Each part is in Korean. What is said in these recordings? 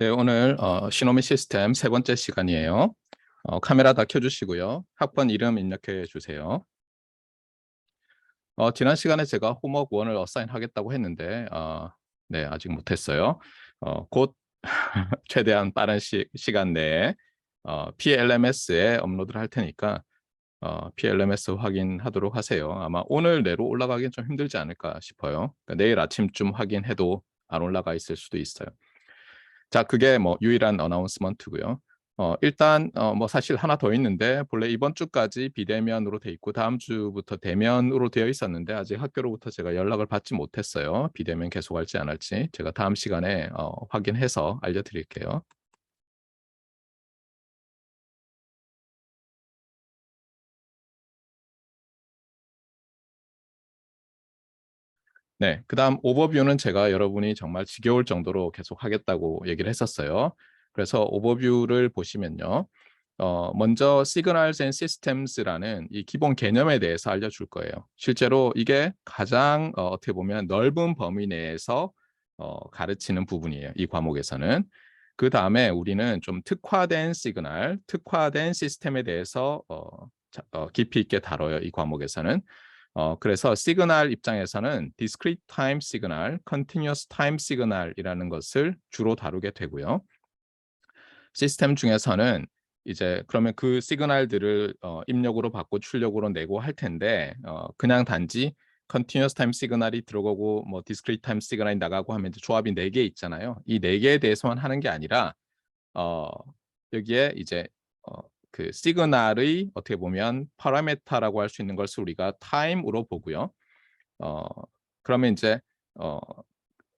네, 오늘 시노미 시스템 세 번째 시간이에요. 카메라 다 켜주시고요. 학번 이름 입력해 주세요. 지난 시간에 제가 홈워크 1을 어사인 하겠다고 했는데 네, 아직 못했어요. 곧 최대한 빠른 시간 내에 PLMS에 업로드를 할 테니까 PLMS 확인하도록 하세요. 아마 오늘 내로 올라가긴 좀 힘들지 않을까 싶어요. 그러니까 내일 아침쯤 확인해도 안 올라가 있을 수도 있어요. 자, 그게 뭐 유일한 어나운스먼트고요. 일단 뭐 사실 하나 더 있는데 본래 이번 주까지 비대면으로 돼 있고 다음 주부터 대면으로 되어 있었는데 아직 학교로부터 제가 연락을 받지 못했어요. 비대면 계속할지 안 할지 제가 다음 시간에 확인해서 알려드릴게요. 네, 그다음 오버뷰는 제가 여러분이 정말 지겨울 정도로 계속 하겠다고 얘기를 했었어요. 그래서 오버뷰를 보시면요. 먼저 Signals and Systems라는 이 기본 개념에 대해서 알려줄 거예요. 실제로 이게 가장 어떻게 보면 넓은 범위 내에서 가르치는 부분이에요. 이 과목에서는. 그 다음에 우리는 좀 특화된 시그널, 특화된 시스템에 대해서 깊이 있게 다뤄요. 이 과목에서는. 그래서 시그널 입장에서는 discrete time signal, continuous time signal이라는 것을 주로 다루게 되고요. 시스템 중에서는 이제 그러면 그 시그널들을 입력으로 받고 출력으로 내고 할 텐데 그냥 단지 continuous time 시그널이 들어가고 뭐 discrete time 시그널이 나가고 하면 이제 조합이 4개 있잖아요. 이 4개에 대해서만 하는 게 아니라 어, 여기에 이제 그 시그널의 어떻게 보면 파라메타라고 할 수 있는 것을 우리가 타임으로 보고요. 어, 그러면 이제 어,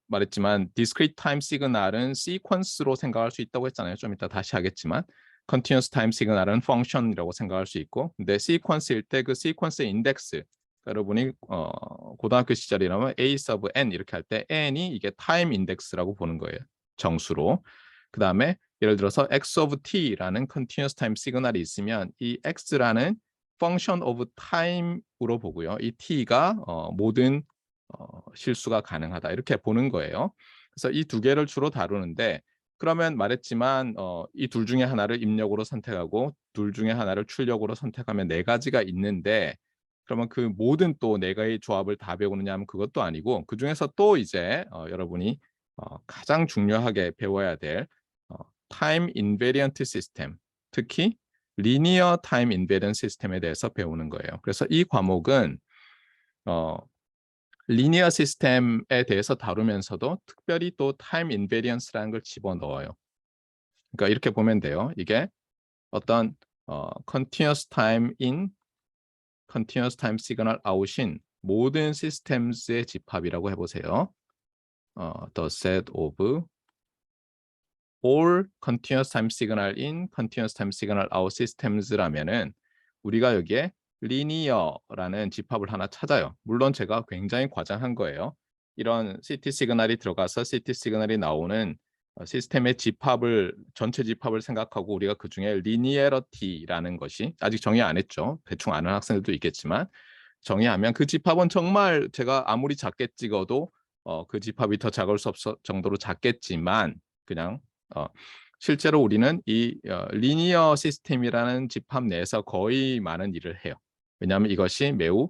말했지만 discrete time 시그널은 시퀀스로 생각할 수 있다고 했잖아요. 좀 이따 다시 하겠지만 continuous time 시그널은 function이라고 생각할 수 있고 근데 시퀀스일 때 그 시퀀스의 인덱스 여러분이 고등학교 시절이라면 a sub n 이렇게 할 때 n이 이게 타임 인덱스라고 보는 거예요. 정수로. 그 다음에 예를 들어서 x of t라는 continuous time 시그널이 있으면 이 x라는 function of time으로 보고요. 이 t가 모든 실수가 가능하다 이렇게 보는 거예요. 그래서 이 두 개를 주로 다루는데 그러면 말했지만 이 둘 중에 하나를 입력으로 선택하고 둘 중에 하나를 출력으로 선택하면 4가지가 있는데 그러면 그 모든 또 4개의 조합을 다 배우느냐 하면 그것도 아니고 그중에서 또 이제 여러분이 가장 중요하게 배워야 될 타임 인베리언트 시스템 특히 리니어 타임 인베리언트 시스템에 대해서 배우는 거예요. 그래서 이 과목은 리니어 시스템에 대해서 다루면서도 특별히 또 타임 인베리언스라는 걸 집어넣어요. 그러니까 이렇게 보면 돼요. 이게 어떤 continuous time in, continuous time signal out인 모든 시스템스의 집합이라고 해보세요. the set of all continuous time signal in, continuous time signal out systems라면은 우리가 여기에 리니어라는 집합을 하나 찾아요. 물론 제가 굉장히 과장한 거예요. 이런 CT 시그널이 들어가서 CT 시그널이 나오는 시스템의 집합을 전체 집합을 생각하고 우리가 그중에 리니어리티라는 것이 아직 정의 안 했죠. 대충 아는 학생들도 있겠지만 정의하면 그 집합은 정말 제가 아무리 작게 찍어도 그 집합이 더 작을 수 없을 정도로 작겠지만 그냥 실제로 우리는 이 리니어 시스템이라는 집합 내에서 거의 많은 일을 해요. 왜냐하면 이것이 매우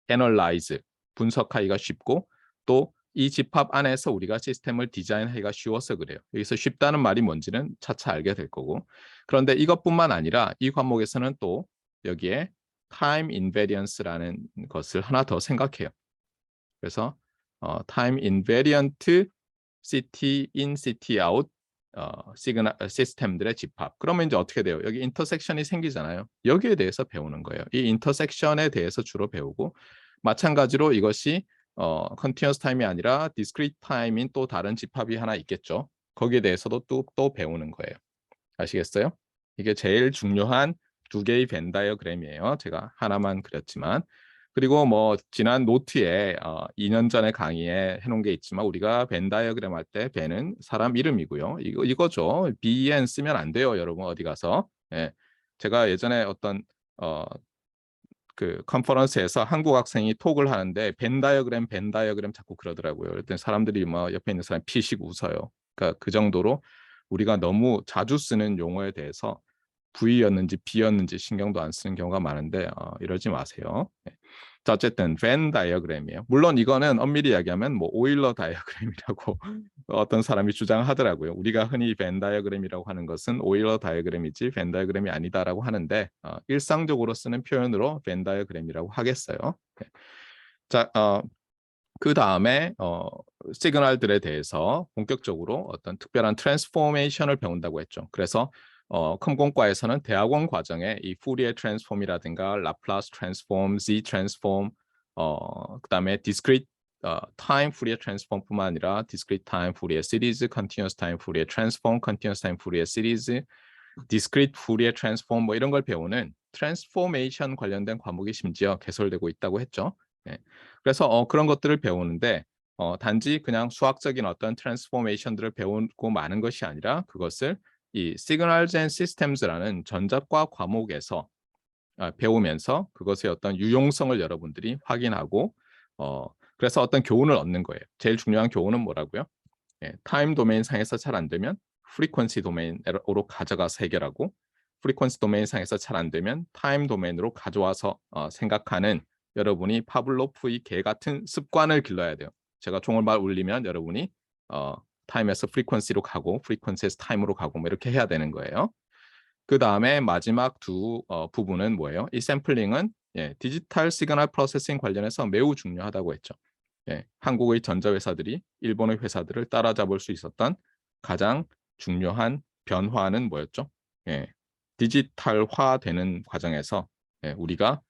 애널라이즈, 분석하기가 쉽고 또 이 집합 안에서 우리가 시스템을 디자인하기가 쉬워서 그래요. 여기서 쉽다는 말이 뭔지는 차차 알게 될 거고. 그런데 이것뿐만 아니라 이 과목에서는 또 여기에 타임 인베리언스라는 것을 하나 더 생각해요. 그래서 타임 인베리언트 CT in, CT out 시그널 시스템들의 집합. 그러면 이제 어떻게 돼요? 여기 인터섹션이 생기잖아요. 여기에 대해서 배우는 거예요. 이 인터섹션에 대해서 주로 배우고 마찬가지로 이것이 컨티뉴어스 타임이 아니라 디스크리트 타임인 또 다른 집합이 하나 있겠죠. 거기에 대해서도 또 배우는 거예요. 아시겠어요? 이게 제일 중요한 2개의 벤 다이어그램이에요. 제가 하나만 그렸지만 그리고 뭐 지난 노트에 2년 전에 강의에 해놓은 게 있지만 우리가 벤 다이어그램 할 때 벤은 사람 이름이고요. 이거죠. BN 쓰면 안 돼요, 여러분 어디 가서. 예. 제가 예전에 어떤 그 컨퍼런스에서 한국 학생이 톡을 하는데 벤 다이어그램 자꾸 그러더라고요. 그랬더니 사람들이 뭐 옆에 있는 사람 피식 웃어요. 그러니까 그 정도로 우리가 너무 자주 쓰는 용어에 대해서 V였는지 B였는지 신경도 안 쓰는 경우가 많은데 이러지 마세요. 네. 자, 어쨌든 벤 다이어그램이에요. 물론 이거는 엄밀히 이야기하면 뭐 오일러 다이어그램이라고 어떤 사람이 주장하더라고요. 우리가 흔히 벤 다이어그램이라고 하는 것은 오일러 다이어그램이지 벤 다이어그램이 아니다라고 하는데 일상적으로 쓰는 표현으로 벤 다이어그램이라고 하겠어요. 네. 자, 그 다음에 시그널들에 대해서 본격적으로 어떤 특별한 트랜스포메이션을 배운다고 했죠. 그래서 컴공과에서는 대학원 과정에 이 푸리에 트랜스폼이라든가 라플라스 트랜스폼, Z 트랜스폼, 그다음에 디스크리트 타임 푸리에 트랜스폼뿐만 아니라 디스크리트 타임 푸리에 시리즈, 컨티뉴어스 타임 푸리에 트랜스폼, 컨티뉴어스 타임 푸리에 시리즈, 디스크리트 푸리에 트랜스폼 뭐 이런 걸 배우는 트랜스포메이션 관련된 과목이 심지어 개설되고 있다고 했죠. 네. 그래서 그런 것들을 배우는데 단지 그냥 수학적인 어떤 트랜스포메이션들을 배우고 마는 것이 아니라 그것을 이 시그널즈 앤 시스템즈라는 전자과 과목에서 배우면서 그것의 어떤 유용성을 여러분들이 확인하고 그래서 어떤 교훈을 얻는 거예요. 제일 중요한 교훈은 뭐라고요? 예, 타임 도메인 상에서 잘 안 되면 프리퀀시 도메인으로 가져가서 해결하고 프리퀀시 도메인 상에서 잘 안 되면 타임 도메인으로 가져와서 생각하는 여러분이 파블로프의 개 같은 습관을 길러야 돼요. 제가 종을말 울리면 여러분이 타임에서 프리퀀시로 가고 프리퀀시에서 타임으로 가고 뭐 이렇게 해야 되는 거예요. 그 다음에 마지막 두 부분은 뭐예요? 이 샘플링은 디지털 시그널 프로세싱 관련해서 매우 중요하다고 했죠. 한국의 전자회사들이 일본의 회사들을 따라잡을 수 있었던 가장 중요한 변화는 뭐였죠? 디지털화되는 과정에서 우리가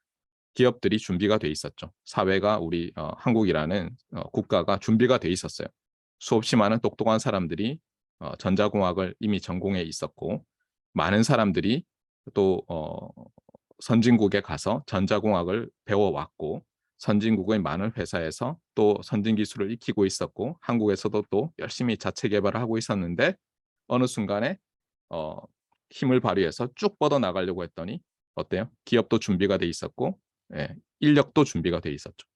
기업들이 준비가 돼 있었죠. 사회가 우리 한국이라는 국가가 준비가 돼 있었어요. 수없이 많은 똑똑한 사람들이 전자공학을 이미 전공해 있었고 많은 사람들이 또 선진국에 가서 전자공학을 배워왔고 선진국의 많은 회사에서 또 선진 기술을 익히고 있었고 한국에서도 또 열심히 자체 개발을 하고 있었는데 어느 순간에 힘을 발휘해서 쭉 뻗어 나가려고 했더니 어때요? 기업도 준비가 돼 있었고 인력도 준비가 돼 있었죠.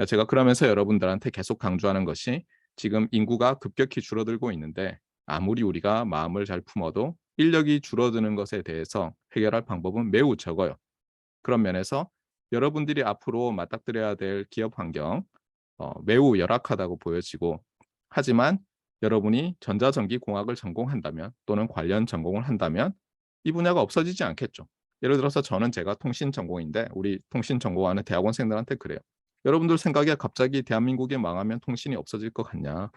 제가 그러면서 여러분들한테 계속 강조하는 것이 지금 인구가 급격히 줄어들고 있는데 아무리 우리가 마음을 잘 품어도 인력이 줄어드는 것에 대해서 해결할 방법은 매우 적어요. 그런 면에서 여러분들이 앞으로 맞닥뜨려야 될 기업 환경 매우 열악하다고 보여지고 하지만 여러분이 전자전기공학을 전공한다면 또는 관련 전공을 한다면 이 분야가 없어지지 않겠죠. 예를 들어서 저는 제가 통신 전공인데 우리 통신 전공하는 대학원생들한테 그래요. 여러분들 생각에 갑자기 대한민국이 망하면 통신이 없어질 것 같냐?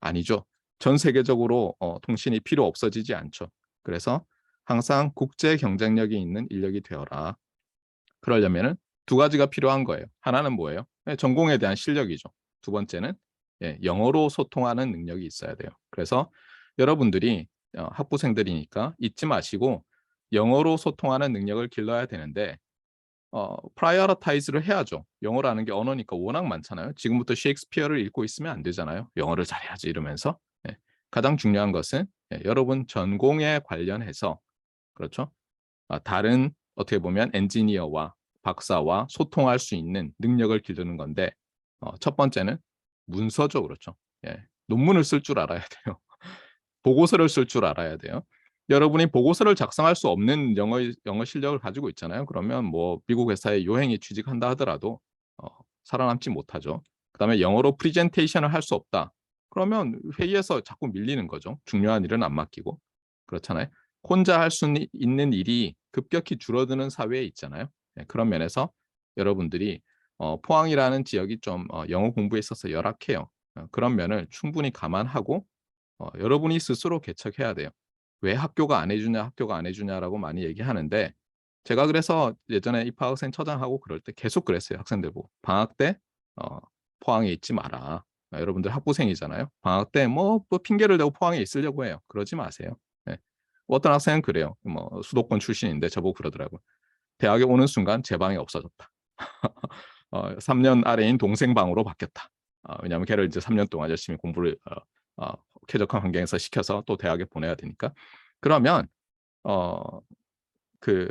아니죠. 전 세계적으로 통신이 필요 없어지지 않죠. 그래서 항상 국제 경쟁력이 있는 인력이 되어라. 그러려면은 두 가지가 필요한 거예요. 하나는 뭐예요? 전공에 대한 실력이죠. 두 번째는 영어로 소통하는 능력이 있어야 돼요. 그래서 여러분들이 학부생들이니까 잊지 마시고 영어로 소통하는 능력을 길러야 되는데 프라이어타이즈를 해야죠. 영어라는 게 언어니까 워낙 많잖아요. 지금부터 셰익스피어를 읽고 있으면 안 되잖아요. 영어를 잘해야지 이러면서. 가장 중요한 것은 여러분 전공에 관련해서 그렇죠. 다른 어떻게 보면 엔지니어와 박사와 소통할 수 있는 능력을 기르는 건데 첫 번째는 문서죠. 그렇죠. 논문을 쓸 줄 알아야 돼요. 보고서를 쓸 줄 알아야 돼요. 여러분이 보고서를 작성할 수 없는 영어 실력을 가지고 있잖아요. 그러면 뭐 미국 회사에 요행이 취직한다 하더라도 살아남지 못하죠. 그다음에 영어로 프리젠테이션을 할 수 없다. 그러면 회의에서 자꾸 밀리는 거죠. 중요한 일은 안 맡기고. 그렇잖아요. 혼자 할 수 있는 일이 급격히 줄어드는 사회에 있잖아요. 그런 면에서 여러분들이 포항이라는 지역이 좀 영어 공부에 있어서 열악해요. 그런 면을 충분히 감안하고 여러분이 스스로 개척해야 돼요. 왜 학교가 안 해주냐, 학교가 안 해주냐라고 많이 얘기하는데 제가 그래서 예전에 입학학생 처장하고 그럴 때 계속 그랬어요. 학생들 보고. 방학 때 포항에 있지 마라. 여러분들 학부생이잖아요. 방학 때 뭐 핑계를 대고 포항에 있으려고 해요. 그러지 마세요. 네. 어떤 학생은 그래요. 뭐 수도권 출신인데 저보고 그러더라고요. 대학에 오는 순간 제 방이 없어졌다. 3년 아래인 동생 방으로 바뀌었다. 왜냐하면 걔를 이제 3년 동안 열심히 공부를 쾌적한 환경에서 시켜서 또 대학에 보내야 되니까. 그러면 그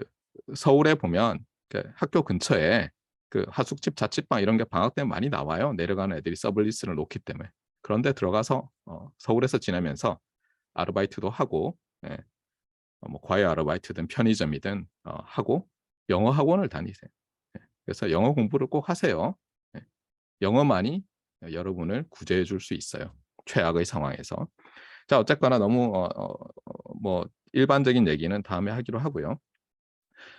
서울에 보면 그 학교 근처에 그 하숙집, 자취방 이런 게 방학 때문에 많이 나와요. 내려가는 애들이 서블리스를 놓기 때문에. 그런데 들어가서 서울에서 지내면서 아르바이트도 하고, 예, 뭐 과외 아르바이트든 편의점이든 하고 영어 학원을 다니세요. 예, 그래서 영어 공부를 꼭 하세요. 예, 영어만이 여러분을 구제해 줄 수 있어요. 최악의 상황에서. 자, 어쨌거나 너무 뭐 일반적인 얘기는 다음에 하기로 하고요.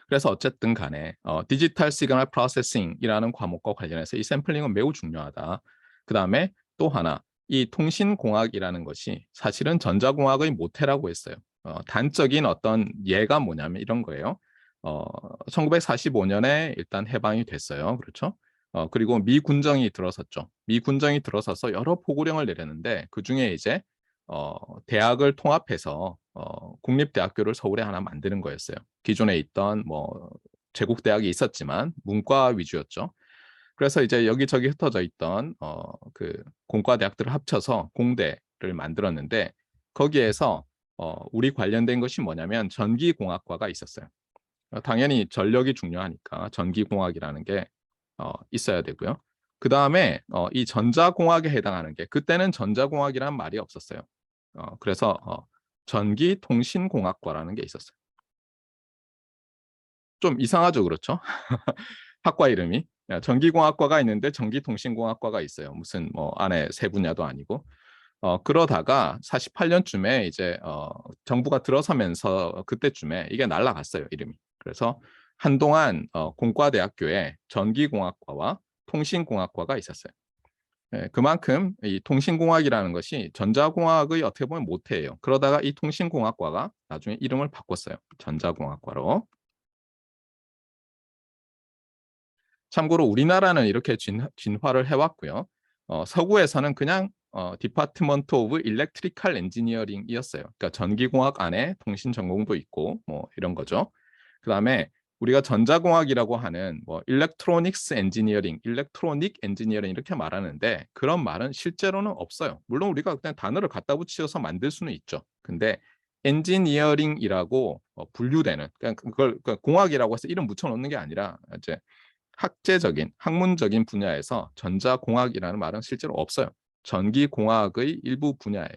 그래서 어쨌든 간에 디지털 시그널 프로세싱이라는 과목과 관련해서 이 샘플링은 매우 중요하다. 그다음에 또 하나, 이 통신공학이라는 것이 사실은 전자공학의 모태라고 했어요. 단적인 어떤 예가 뭐냐면 이런 거예요. 1945년에 일단 해방이 됐어요. 그렇죠? 그리고 미 군정이 들어섰죠. 미 군정이 들어서서 여러 포고령을 내렸는데 그중에 이제 대학을 통합해서 국립대학교를 서울에 하나 만드는 거였어요. 기존에 있던 뭐 제국 대학이 있었지만 문과 위주였죠. 그래서 이제 여기저기 흩어져 있던 그 공과 대학들을 합쳐서 공대를 만들었는데 거기에서 우리 관련된 것이 뭐냐면 전기공학과가 있었어요. 당연히 전력이 중요하니까 전기공학이라는 게 있어야 되고요. 그 다음에 이 전자공학에 해당하는 게 그때는 전자공학이란 말이 없었어요. 그래서 전기통신공학과라는 게 있었어요. 좀 이상하죠, 그렇죠? 학과 이름이 전기공학과가 있는데 전기통신공학과가 있어요. 무슨 뭐 안에 세 분야도 아니고. 그러다가 48년쯤에 이제 정부가 들어서면서 그때쯤에 이게 날라갔어요, 이름이. 그래서 한동안 공과대학교에 전기공학과와 통신공학과가 있었어요. 예, 그만큼 이 통신공학이라는 것이 전자공학의 어떻게 보면 모태예요. 그러다가 이 통신공학과가 나중에 이름을 바꿨어요. 전자공학과로. 참고로 우리나라는 이렇게 진화를 해왔고요. 서구에서는 그냥 디파트먼트 오브 일렉트리컬 엔지니어링이었어요. 그러니까 전기공학 안에 통신 전공도 있고 뭐 이런 거죠. 그다음에 우리가 전자공학이라고 하는 뭐 일렉트로닉스 엔지니어링, 일렉트로닉 엔지니어링 이렇게 말하는데 그런 말은 실제로는 없어요. 물론 우리가 그냥 단어를 갖다 붙여서 만들 수는 있죠. 근데 엔지니어링이라고 분류되는 그냥 그걸 그러니까 공학이라고 해서 이름 붙여 놓는 게 아니라 이제 학제적인 학문적인 분야에서 전자공학이라는 말은 실제로 없어요. 전기공학의 일부 분야에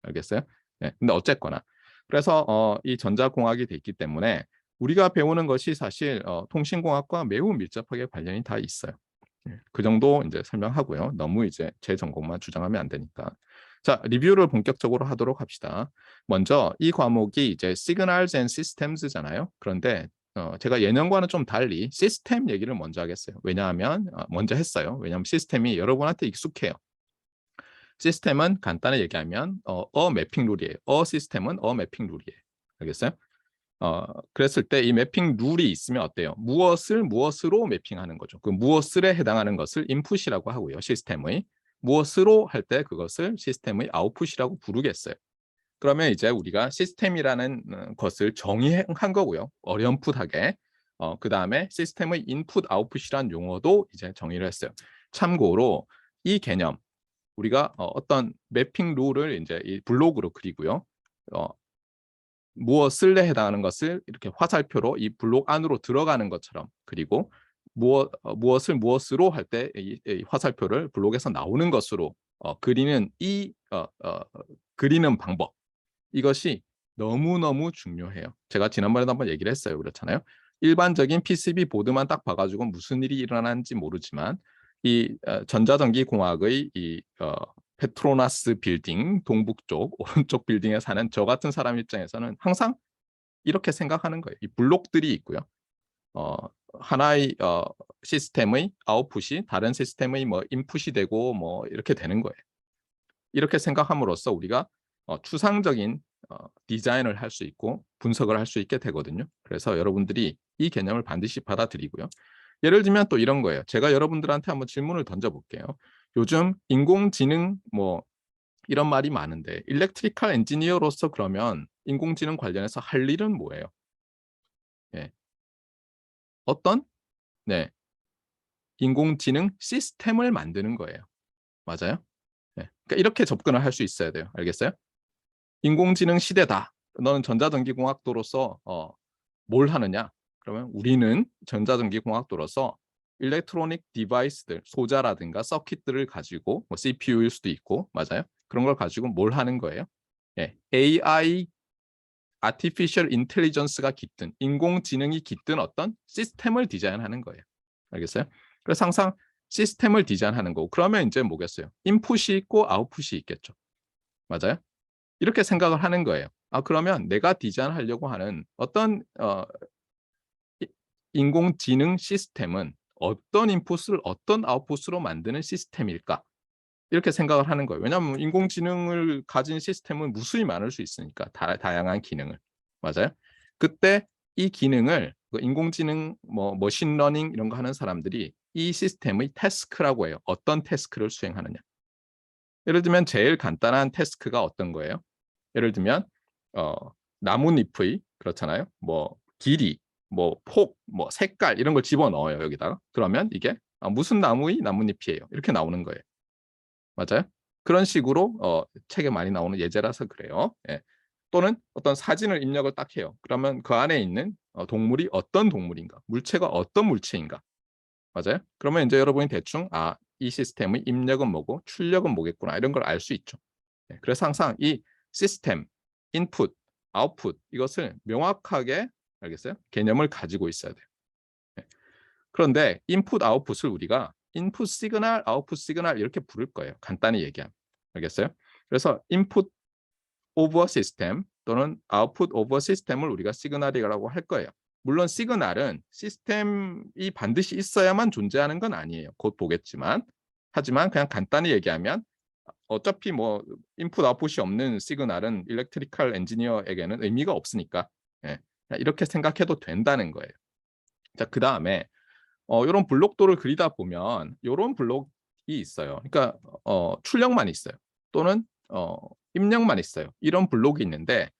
알겠어요? 네, 근데 어쨌거나 그래서 이 전자공학이 돼 있기 때문에 우리가 배우는 것이 사실 통신공학과 매우 밀접하게 관련이 다 있어요. 그 정도 이제 설명하고요. 너무 이제 제 전공만 주장하면 안 되니까. 자, 리뷰를 본격적으로 하도록 합시다. 먼저 이 과목이 이제 Signals and Systems잖아요. 그런데 제가 예년과는 좀 달리 시스템 얘기를 먼저 하겠어요. 왜냐하면 먼저 했어요. 왜냐하면 시스템이 여러분한테 익숙해요. 시스템은 간단히 얘기하면 매핑 룰이에요. 시스템은 매핑 룰이에요. 알겠어요? 그랬을 때 이 매핑 룰이 있으면 어때요? 무엇을 무엇으로 매핑하는 거죠. 그 무엇을에 해당하는 것을 인풋이라고 하고요. 시스템의. 무엇으로 할 때 그것을 시스템의 아웃풋이라고 부르겠어요. 그러면 이제 우리가 시스템이라는 것을 정의한 거고요. 어렴풋하게. 그 다음에 시스템의 인풋, 아웃풋이란 용어도 이제 정의를 했어요. 참고로 이 개념, 우리가 어떤 매핑 룰을 이제 이 블록으로 그리고요. 무엇을에 해당하는 것을 이렇게 화살표로 이 블록 안으로 들어가는 것처럼 그리고 무엇을 무엇으로 할 때 이 화살표를 블록에서 나오는 것으로 그리는 그리는 방법 이것이 너무너무 중요해요. 제가 지난번에도 한번 얘기를 했어요. 그렇잖아요. 일반적인 PCB 보드만 딱 봐가지고 무슨 일이 일어나는지 모르지만 이 전자전기공학의 이 페트로나스 빌딩 동북쪽 오른쪽 빌딩에 사는 저 같은 사람 입장에서는 항상 이렇게 생각하는 거예요. 이 블록들이 있고요. 하나의 시스템의 아웃풋이 다른 시스템의 뭐 인풋이 되고 뭐 이렇게 되는 거예요. 이렇게 생각함으로써 우리가 추상적인 디자인을 할 수 있고 분석을 할 수 있게 되거든요. 그래서 여러분들이 이 개념을 반드시 받아들이고요. 예를 들면 또 이런 거예요. 제가 여러분들한테 한번 질문을 던져볼게요. 요즘 인공지능 뭐 이런 말이 많은데 일렉트리컬 엔지니어로서 그러면 인공지능 관련해서 할 일은 뭐예요? 예. 어떤 네, 인공지능 시스템을 만드는 거예요. 맞아요? 네. 그러니까 이렇게 접근을 할 수 있어야 돼요. 알겠어요? 인공지능 시대다. 너는 전자전기공학도로서 뭘 하느냐? 그러면 우리는 전자전기공학도로서 일렉트로닉 디바이스들, 소자라든가 서킷들을 가지고 뭐 CPU일 수도 있고, 맞아요? 그런 걸 가지고 뭘 하는 거예요? 예, AI, Artificial Intelligence가 깃든, 인공지능이 깃든 어떤 시스템을 디자인하는 거예요. 알겠어요? 그래서 항상 시스템을 디자인하는 거고, 그러면 이제 뭐겠어요? 인풋이 있고 아웃풋이 있겠죠. 맞아요? 이렇게 생각을 하는 거예요. 아, 그러면 내가 디자인하려고 하는 어떤 인공지능 시스템은 어떤 인풋을 어떤 아웃풋으로 만드는 시스템일까? 이렇게 생각을 하는 거예요. 왜냐하면 인공지능을 가진 시스템은 무수히 많을 수 있으니까, 다양한 기능을. 맞아요? 그때 이 기능을 인공지능, 뭐 머신러닝 이런 거 하는 사람들이 이 시스템의 태스크라고 해요. 어떤 태스크를 수행하느냐. 예를 들면 제일 간단한 태스크가 어떤 거예요? 예를 들면 어, 나뭇잎의, 그렇잖아요. 뭐 길이, 뭐 폭, 뭐 색깔 이런 걸 집어넣어요, 여기다가. 그러면 이게 무슨 나무의 나뭇잎이에요. 이렇게 나오는 거예요. 맞아요? 그런 식으로 책에 많이 나오는 예제라서 그래요. 예. 또는 어떤 사진을 입력을 딱 해요. 그러면 그 안에 있는 동물이 어떤 동물인가, 물체가 어떤 물체인가. 맞아요? 그러면 이제 여러분이 대충 이 시스템의 입력은 뭐고 출력은 뭐겠구나, 이런 걸 알 수 있죠. 예. 그래서 항상 이 시스템, 인풋, 아웃풋 이것을 명확하게, 알겠어요? 개념을 가지고 있어야 돼요. 예. 그런데 인풋, 아웃풋을 우리가 인풋 시그널, 아웃풋 시그널 이렇게 부를 거예요. 간단히 얘기하면. 알겠어요? 그래서 인풋 오브 시스템 또는 아웃풋 오브 시스템을 우리가 시그널이라고 할 거예요. 물론 시그널은 시스템이 반드시 있어야만 존재하는 건 아니에요. 곧 보겠지만. 하지만 그냥 간단히 얘기하면 어차피 뭐 인풋 아웃풋이 없는 시그널은 일렉트리컬 엔지니어에게는 의미가 없으니까, 예, 이렇게 생각해도 된다는 거예요. 자, 그 다음에 이런 블록도를 그리다 보면 이런 블록이 있어요. 그러니까 출력만 있어요. 또는 입력만 있어요. 이런 블록이 있는데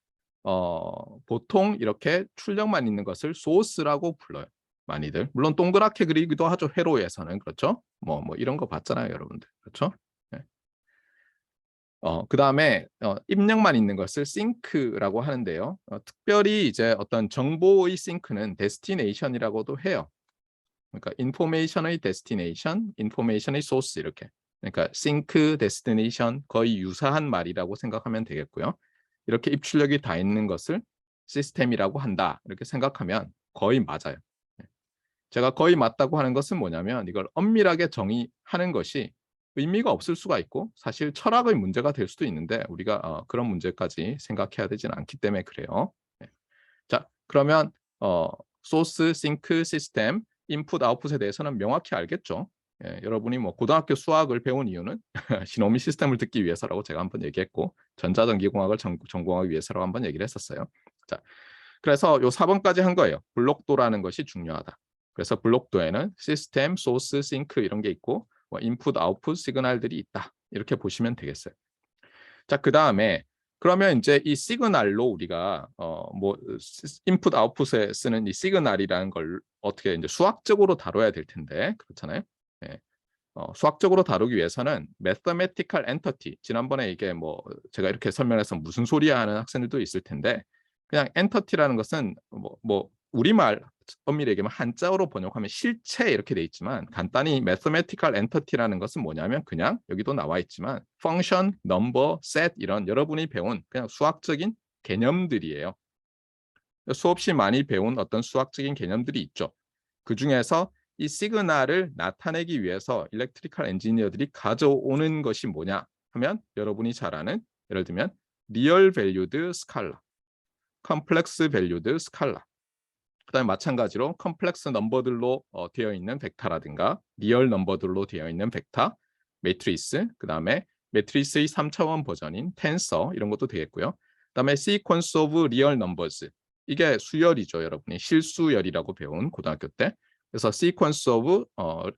보통 이렇게 출력만 있는 것을 소스라고 불러요. 많이들. 물론 동그랗게 그리기도 하죠. 회로에서는. 그렇죠? 뭐 이런 거 봤잖아요, 여러분들. 그렇죠? 네. 그다음에 입력만 있는 것을 싱크라고 하는데요. 특별히 이제 어떤 정보의 싱크는 데스티네이션이라고도 해요. 그러니까 인포메이션의 데스티네이션, 인포메이션의 소스 이렇게. 그러니까 싱크, 데스티네이션 거의 유사한 말이라고 생각하면 되겠고요. 이렇게 입출력이 다 있는 것을 시스템이라고 한다, 이렇게 생각하면 거의 맞아요. 제가 거의 맞다고 하는 것은 뭐냐면 이걸 엄밀하게 정의하는 것이 의미가 없을 수가 있고 사실 철학의 문제가 될 수도 있는데 우리가 그런 문제까지 생각해야 되지는 않기 때문에 그래요. 네. 자, 그러면 소스, 싱크, 시스템, 인풋, 아웃풋에 대해서는 명확히 알겠죠. 예, 여러분이 뭐 고등학교 수학을 배운 이유는 시노미 시스템을 듣기 위해서라고 제가 한번 얘기했고, 전자전기공학을 전공하기 위해서라고 한번 얘기를 했었어요. 자, 그래서 요 4번까지 한 거예요. 블록도라는 것이 중요하다. 그래서 블록도에는 시스템, 소스, 싱크 이런 게 있고 인풋, 아웃풋 시그널들이 있다. 이렇게 보시면 되겠어요. 자, 그 다음에 그러면 이제 이 시그널로 우리가 뭐 인풋, 아웃풋에 쓰는 이 시그널이라는 걸 어떻게 이제 수학적으로 다뤄야 될 텐데, 그렇잖아요. 예. 수학적으로 다루기 위해서는 mathematical entity, 지난번에 이게 뭐 제가 이렇게 설명해서 무슨 소리야 하는 학생들도 있을 텐데, 그냥 entity라는 것은 뭐 우리말 엄밀히 얘기하면 한자어로 번역하면 실체 이렇게 돼 있지만, 간단히 mathematical entity라는 것은 뭐냐면 그냥 여기도 나와 있지만 function, number, set 이런 여러분이 배운 그냥 수학적인 개념들이에요. 수없이 많이 배운 어떤 수학적인 개념들이 있죠. 그 중에서 이 시그널을 나타내기 위해서 일렉트리컬 엔지니어들이 가져오는 것이 뭐냐 하면 여러분이 잘 아는, 예를 들면 리얼 밸류드 스칼라, 컴플렉스 밸류드 스칼라, 그다음에 마찬가지로 컴플렉스 넘버들로 되어 있는 벡터라든가 리얼 넘버들로 되어 있는 벡터, 매트리스, 그다음에 매트리스의 3차원 버전인 텐서 이런 것도 되겠고요. 그다음에 시퀀스 오브 리얼 넘버즈, 이게 수열이죠. 여러분이 실수열이라고 배운 고등학교 때. 그래서 시퀀스 오브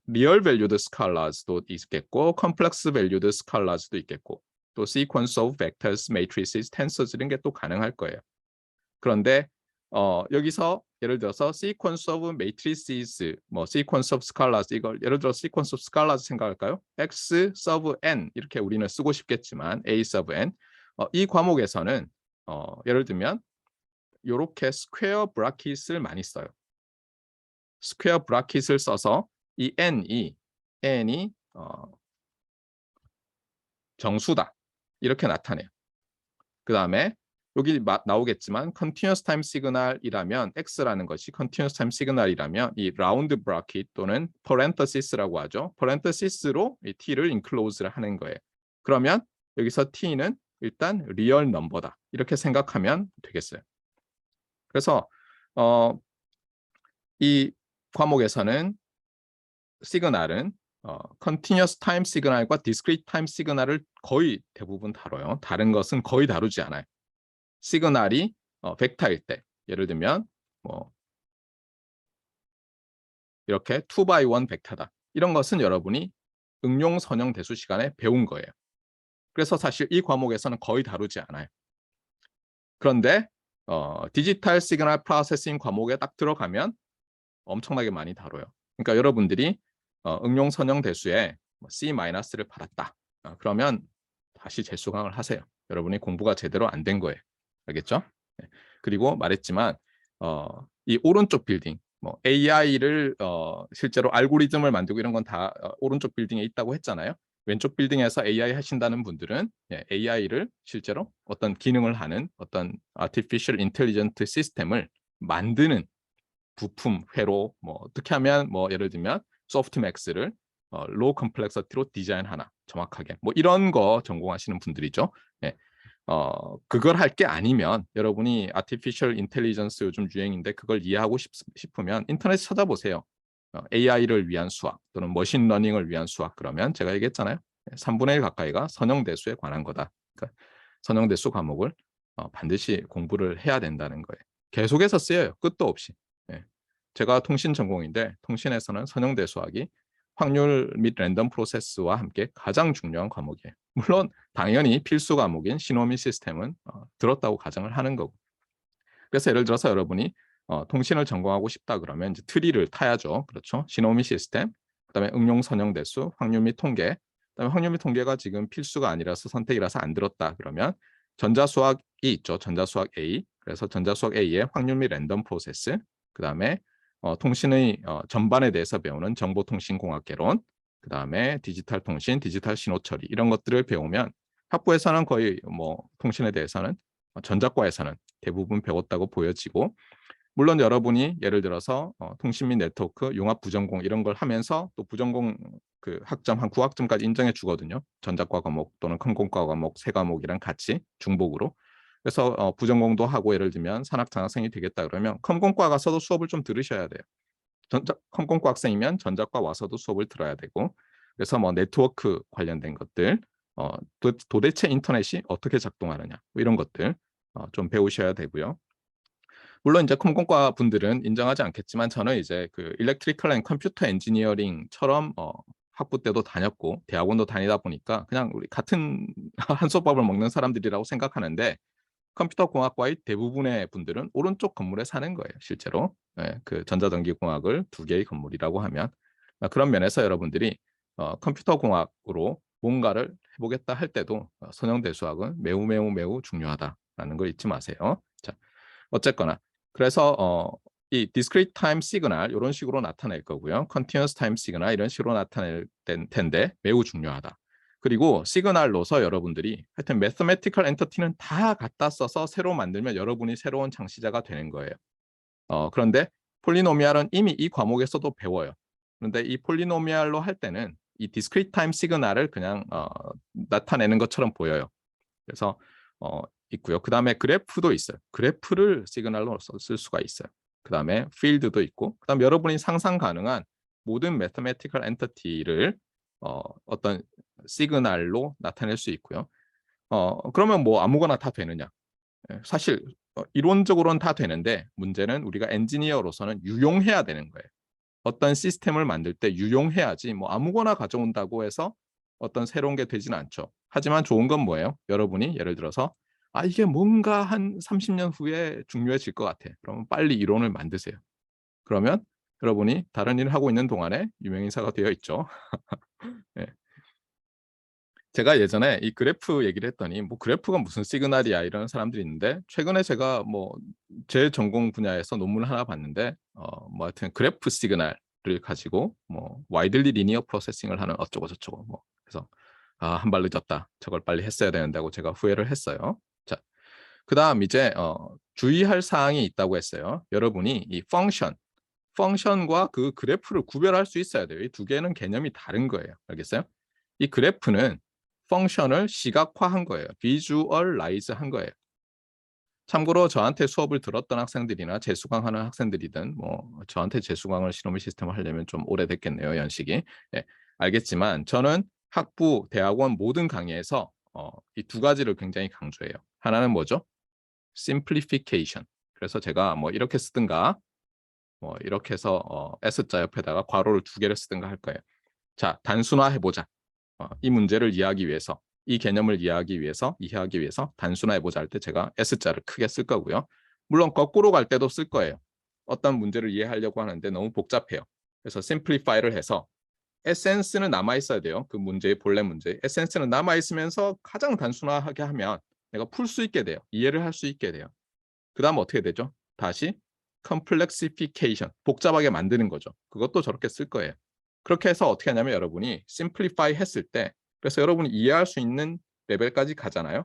리얼 밸류드 스칼라즈도 있겠고 컴플렉스 밸류드 스칼라즈도 있겠고 또 시퀀스 오브 벡터스, 매트리스, 텐서즈 이런 게 또 가능할 거예요. 그런데 여기서 예를 들어서 sequence of matrices, 뭐 sequence of scalars, 이걸 예를 들어 sequence of scalars 생각할까요? x sub n 이렇게 우리는 쓰고 싶겠지만 a sub n, 이 과목에서는 예를 들면 이렇게 스퀘어 브라킷을 많이 써요. 스퀘어 브라킷을 써서 이 n이 정수다 이렇게 나타내요. 그 다음에 여기 나오겠지만 continuous time signal이라면 x라는 것이 continuous time signal이라면 이 round bracket 또는 parenthesis라고 하죠. parenthesis로 이 t를 enclose를 하는 거예요. 그러면 여기서 t는 일단 real number다 이렇게 생각하면 되겠어요. 그래서 이 과목에서는 시그널은 continuous time signal과 discrete time signal을 거의 대부분 다뤄요. 다른 것은 거의 다루지 않아요. 시그널이 벡터일 때, 예를 들면 뭐 이렇게 2x1 벡터다. 이런 것은 여러분이 응용 선형 대수 시간에 배운 거예요. 그래서 사실 이 과목에서는 거의 다루지 않아요. 그런데 디지털 시그널 프로세싱 과목에 딱 들어가면 엄청나게 많이 다뤄요. 그러니까 여러분들이 응용 선형 대수에 C-를 받았다. 그러면 다시 재수강을 하세요. 여러분이 공부가 제대로 안 된 거예요. 알겠죠? 네. 그리고 말했지만 이 오른쪽 빌딩, 뭐 AI를 실제로 알고리즘을 만들고 이런 건 다 오른쪽 빌딩에 있다고 했잖아요. 왼쪽 빌딩에서 AI 하신다는 분들은 AI를 실제로 어떤 기능을 하는 어떤 Artificial Intelligent 시스템을 만드는 부품, 회로, 뭐 어떻게 하면 뭐 예를 들면 소프트맥스를 로우 컴플렉서티로 디자인하나 정확하게 뭐 이런 거 전공하시는 분들이죠. 예. 그걸 할 게 아니면 여러분이 아티피셜 인텔리전스 요즘 유행인데 그걸 이해하고 싶으면 인터넷 찾아보세요. AI를 위한 수학 또는 머신러닝을 위한 수학 그러면 제가 얘기했잖아요. 3분의 1 가까이가 선형대수에 관한 거다. 그러니까 선형대수 과목을 반드시 공부를 해야 된다는 거예요. 계속해서 쓰여요. 끝도 없이. 예. 제가 통신 전공인데 통신에서는 선형대수학이 확률 및 랜덤 프로세스와 함께 가장 중요한 과목이에요. 물론 당연히 필수 과목인 시노미 시스템은 들었다고 가정을 하는 거고. 그래서 예를 들어서 여러분이 통신을 전공하고 싶다 그러면 이제 트리를 타야죠. 그렇죠? 시노미 시스템, 그다음에 응용 선형 대수, 확률 및 통계. 그다음에 확률 및 통계가 지금 필수가 아니라서 선택이라서 안 들었다 그러면 전자수학이 있죠. 전자수학 A. 그래서 전자수학 A의 확률 및 랜덤 프로세스. 그다음에 통신의 전반에 대해서 배우는 정보통신공학 개론. 그다음에 디지털 통신, 디지털 신호 처리 이런 것들을 배우면 학부에서는 거의 뭐 통신에 대해서는 전자과에서는 대부분 배웠다고 보여지고 물론 여러분이 예를 들어서 통신 및 네트워크, 융합 부전공 이런 걸 하면서 또 부전공 그 학점 한 9학점까지 인정해 주거든요. 전자과 과목 또는 컴공과 과목 세 과목이랑 같이 중복으로. 그래서 부전공도 하고 예를 들면 산학장학생이 되겠다 그러면 컴공과 가서도 수업을 좀 들으셔야 돼요. 컴공과 학생이면 전자과 와서도 수업을 들어야 되고 그래서 뭐 네트워크 관련된 것들 도대체 인터넷이 어떻게 작동하느냐 뭐 이런 것들 좀 배우셔야 되고요. 물론 이제 컴공과 분들은 인정하지 않겠지만 저는 이제 그 일렉트리컬 앤 컴퓨터 엔지니어링처럼 학부 때도 다녔고 대학원도 다니다 보니까 그냥 우리 같은 한솥밥을 먹는 사람들이라고 생각하는데 컴퓨터 공학과의 대부분의 분들은 오른쪽 건물에 사는 거예요, 실제로. 예, 그 전자전기공학을 2개의 건물이라고 하면 그런 면에서 여러분들이 컴퓨터 공학으로 뭔가를 해보겠다 할 때도 선형대수학은 매우 매우 매우 중요하다라는 걸 잊지 마세요. 자, 어쨌거나 그래서 이 discrete time signal 이런 식으로 나타낼 거고요. continuous time signal 이런 식으로 나타낼 텐데 매우 중요하다. 그리고 시그널로서 여러분들이 하여튼 mathematical entity는 다 갖다 써서 새로 만들면 여러분이 새로운 창시자가 되는 거예요. 그런데 폴리노미알은 이미 이 과목에서도 배워요. 그런데 이 폴리노미알로 할 때는 이 discrete time signal을 그냥 나타내는 것처럼 보여요. 그래서 있고요. 그 다음에 그래프도 있어요. 그래프를 시그널로 쓸 수가 있어요. 그 다음에 필드도 있고, 그 다음 여러분이 상상 가능한 모든 mathematical entity를 어떤 시그널로 나타낼 수 있고요. 그러면 뭐 아무거나 다 되느냐? 사실 이론적으로는 다 되는데 문제는 우리가 엔지니어로서는 유용해야 되는 거예요. 어떤 시스템을 만들 때 유용해야지 뭐 아무거나 가져온다고 해서 어떤 새로운 게 되지는 않죠. 하지만 좋은 건 뭐예요? 여러분이 예를 들어서 이게 뭔가 한 30년 후에 중요해질 것 같아. 그러면 빨리 이론을 만드세요. 그러면 여러분이 다른 일을 하고 있는 동안에 유명인사가 되어 있죠. 네. 제가 예전에 이 그래프 얘기를 했더니 뭐 그래프가 무슨 시그널이야 이런 사람들이 있는데 최근에 제가 뭐 제 전공 분야에서 논문을 하나 봤는데 뭐 하여튼 그래프 시그널을 가지고 뭐 widely linear processing을 하는 어쩌고 저쩌고 뭐 그래서 한 발 늦었다. 저걸 빨리 했어야 되는다고 제가 후회를 했어요. 자, 그다음 이제 주의할 사항이 있다고 했어요. 여러분이 이 펑션과 그 그래프를 구별할 수 있어야 돼요. 이 두 개는 개념이 다른 거예요. 알겠어요? 이 그래프는 펑션을 시각화한 거예요. 비주얼라이즈한 거예요. 참고로 저한테 수업을 들었던 학생들이나 재수강하는 학생들이든 뭐 저한테 재수강을 실험 시스템을 하려면 좀 오래됐겠네요. 연식이. 예, 알겠지만 저는 학부, 대학원 모든 강의에서 이 두 가지를 굉장히 강조해요. 하나는 뭐죠? simplification. 그래서 제가 뭐 이렇게 쓰든가 뭐 이렇게 해서 S자 옆에다가 괄호를 두 개를 쓰든가 할 거예요. 자, 단순화해보자. 이 문제를 이해하기 위해서, 이 개념을 이해하기 위해서 단순화해보자 할 때 제가 S자를 크게 쓸 거고요. 물론 거꾸로 갈 때도 쓸 거예요. 어떤 문제를 이해하려고 하는데 너무 복잡해요. 그래서 simplify를 해서 에센스는 남아있어야 돼요. 그 문제의 본래 문제. 에센스는 남아있으면서 가장 단순화하게 하면 내가 풀 수 있게 돼요. 이해를 할 수 있게 돼요. 그 다음 어떻게 되죠? 다시 complexification, 복잡하게 만드는 거죠. 그것도 저렇게 쓸 거예요. 그렇게 해서 어떻게 하냐면 여러분이 simplify 했을 때 그래서 여러분이 이해할 수 있는 레벨까지 가잖아요.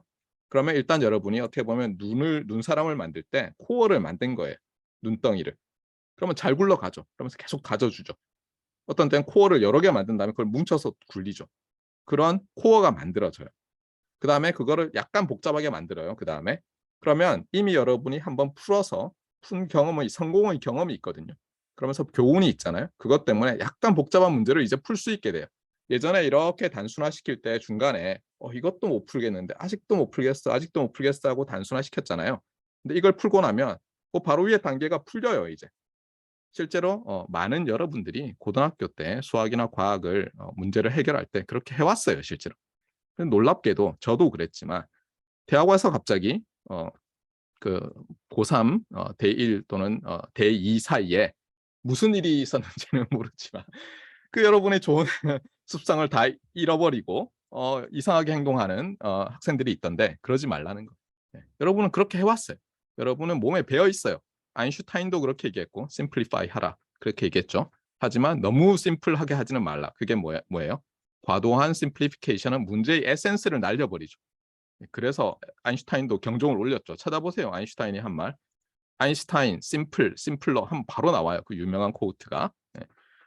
그러면 일단 여러분이 어떻게 보면 눈사람을 만들 때 코어를 만든 거예요. 눈덩이를. 그러면 잘 굴러가죠. 그러면서 계속 다져주죠. 어떤 때는 코어를 여러 개 만든 다음에 그걸 뭉쳐서 굴리죠. 그런 코어가 만들어져요. 그 다음에 그거를 약간 복잡하게 만들어요. 그 다음에 그러면 이미 여러분이 한번 풀어서 푼 경험의 성공의 경험이 있거든요. 그러면서 교훈이 있잖아요. 그것 때문에 약간 복잡한 문제를 이제 풀 수 있게 돼요. 예전에 이렇게 단순화시킬 때 중간에 이것도 못 풀겠는데 아직도 못 풀겠어 하고 단순화시켰잖아요. 근데 이걸 풀고 나면 그 바로 위에 단계가 풀려요. 이제 실제로 많은 여러분들이 고등학교 때 수학이나 과학을 문제를 해결할 때 그렇게 해왔어요. 실제로. 놀랍게도 저도 그랬지만 대학와서 갑자기 그 고3 대1 또는 대2 사이에 무슨 일이 있었는지는 모르지만 그 여러분의 좋은 습성을 다 잃어버리고 이상하게 행동하는 학생들이 있던데 그러지 말라는 거. 네. 여러분은 그렇게 해왔어요. 여러분은 몸에 배어 있어요. 아인슈타인도 그렇게 얘기했고 심플리파이 하라 그렇게 얘기했죠. 하지만 너무 심플하게 하지는 말라. 그게 뭐예요? 과도한 심플리피케이션은 문제의 에센스를 날려버리죠. 그래서 아인슈타인도 경종을 울렸죠. 찾아보세요. 아인슈타인이 한 말. 아인슈타인, 심플러 하면 바로 나와요. 그 유명한 코트가. 네.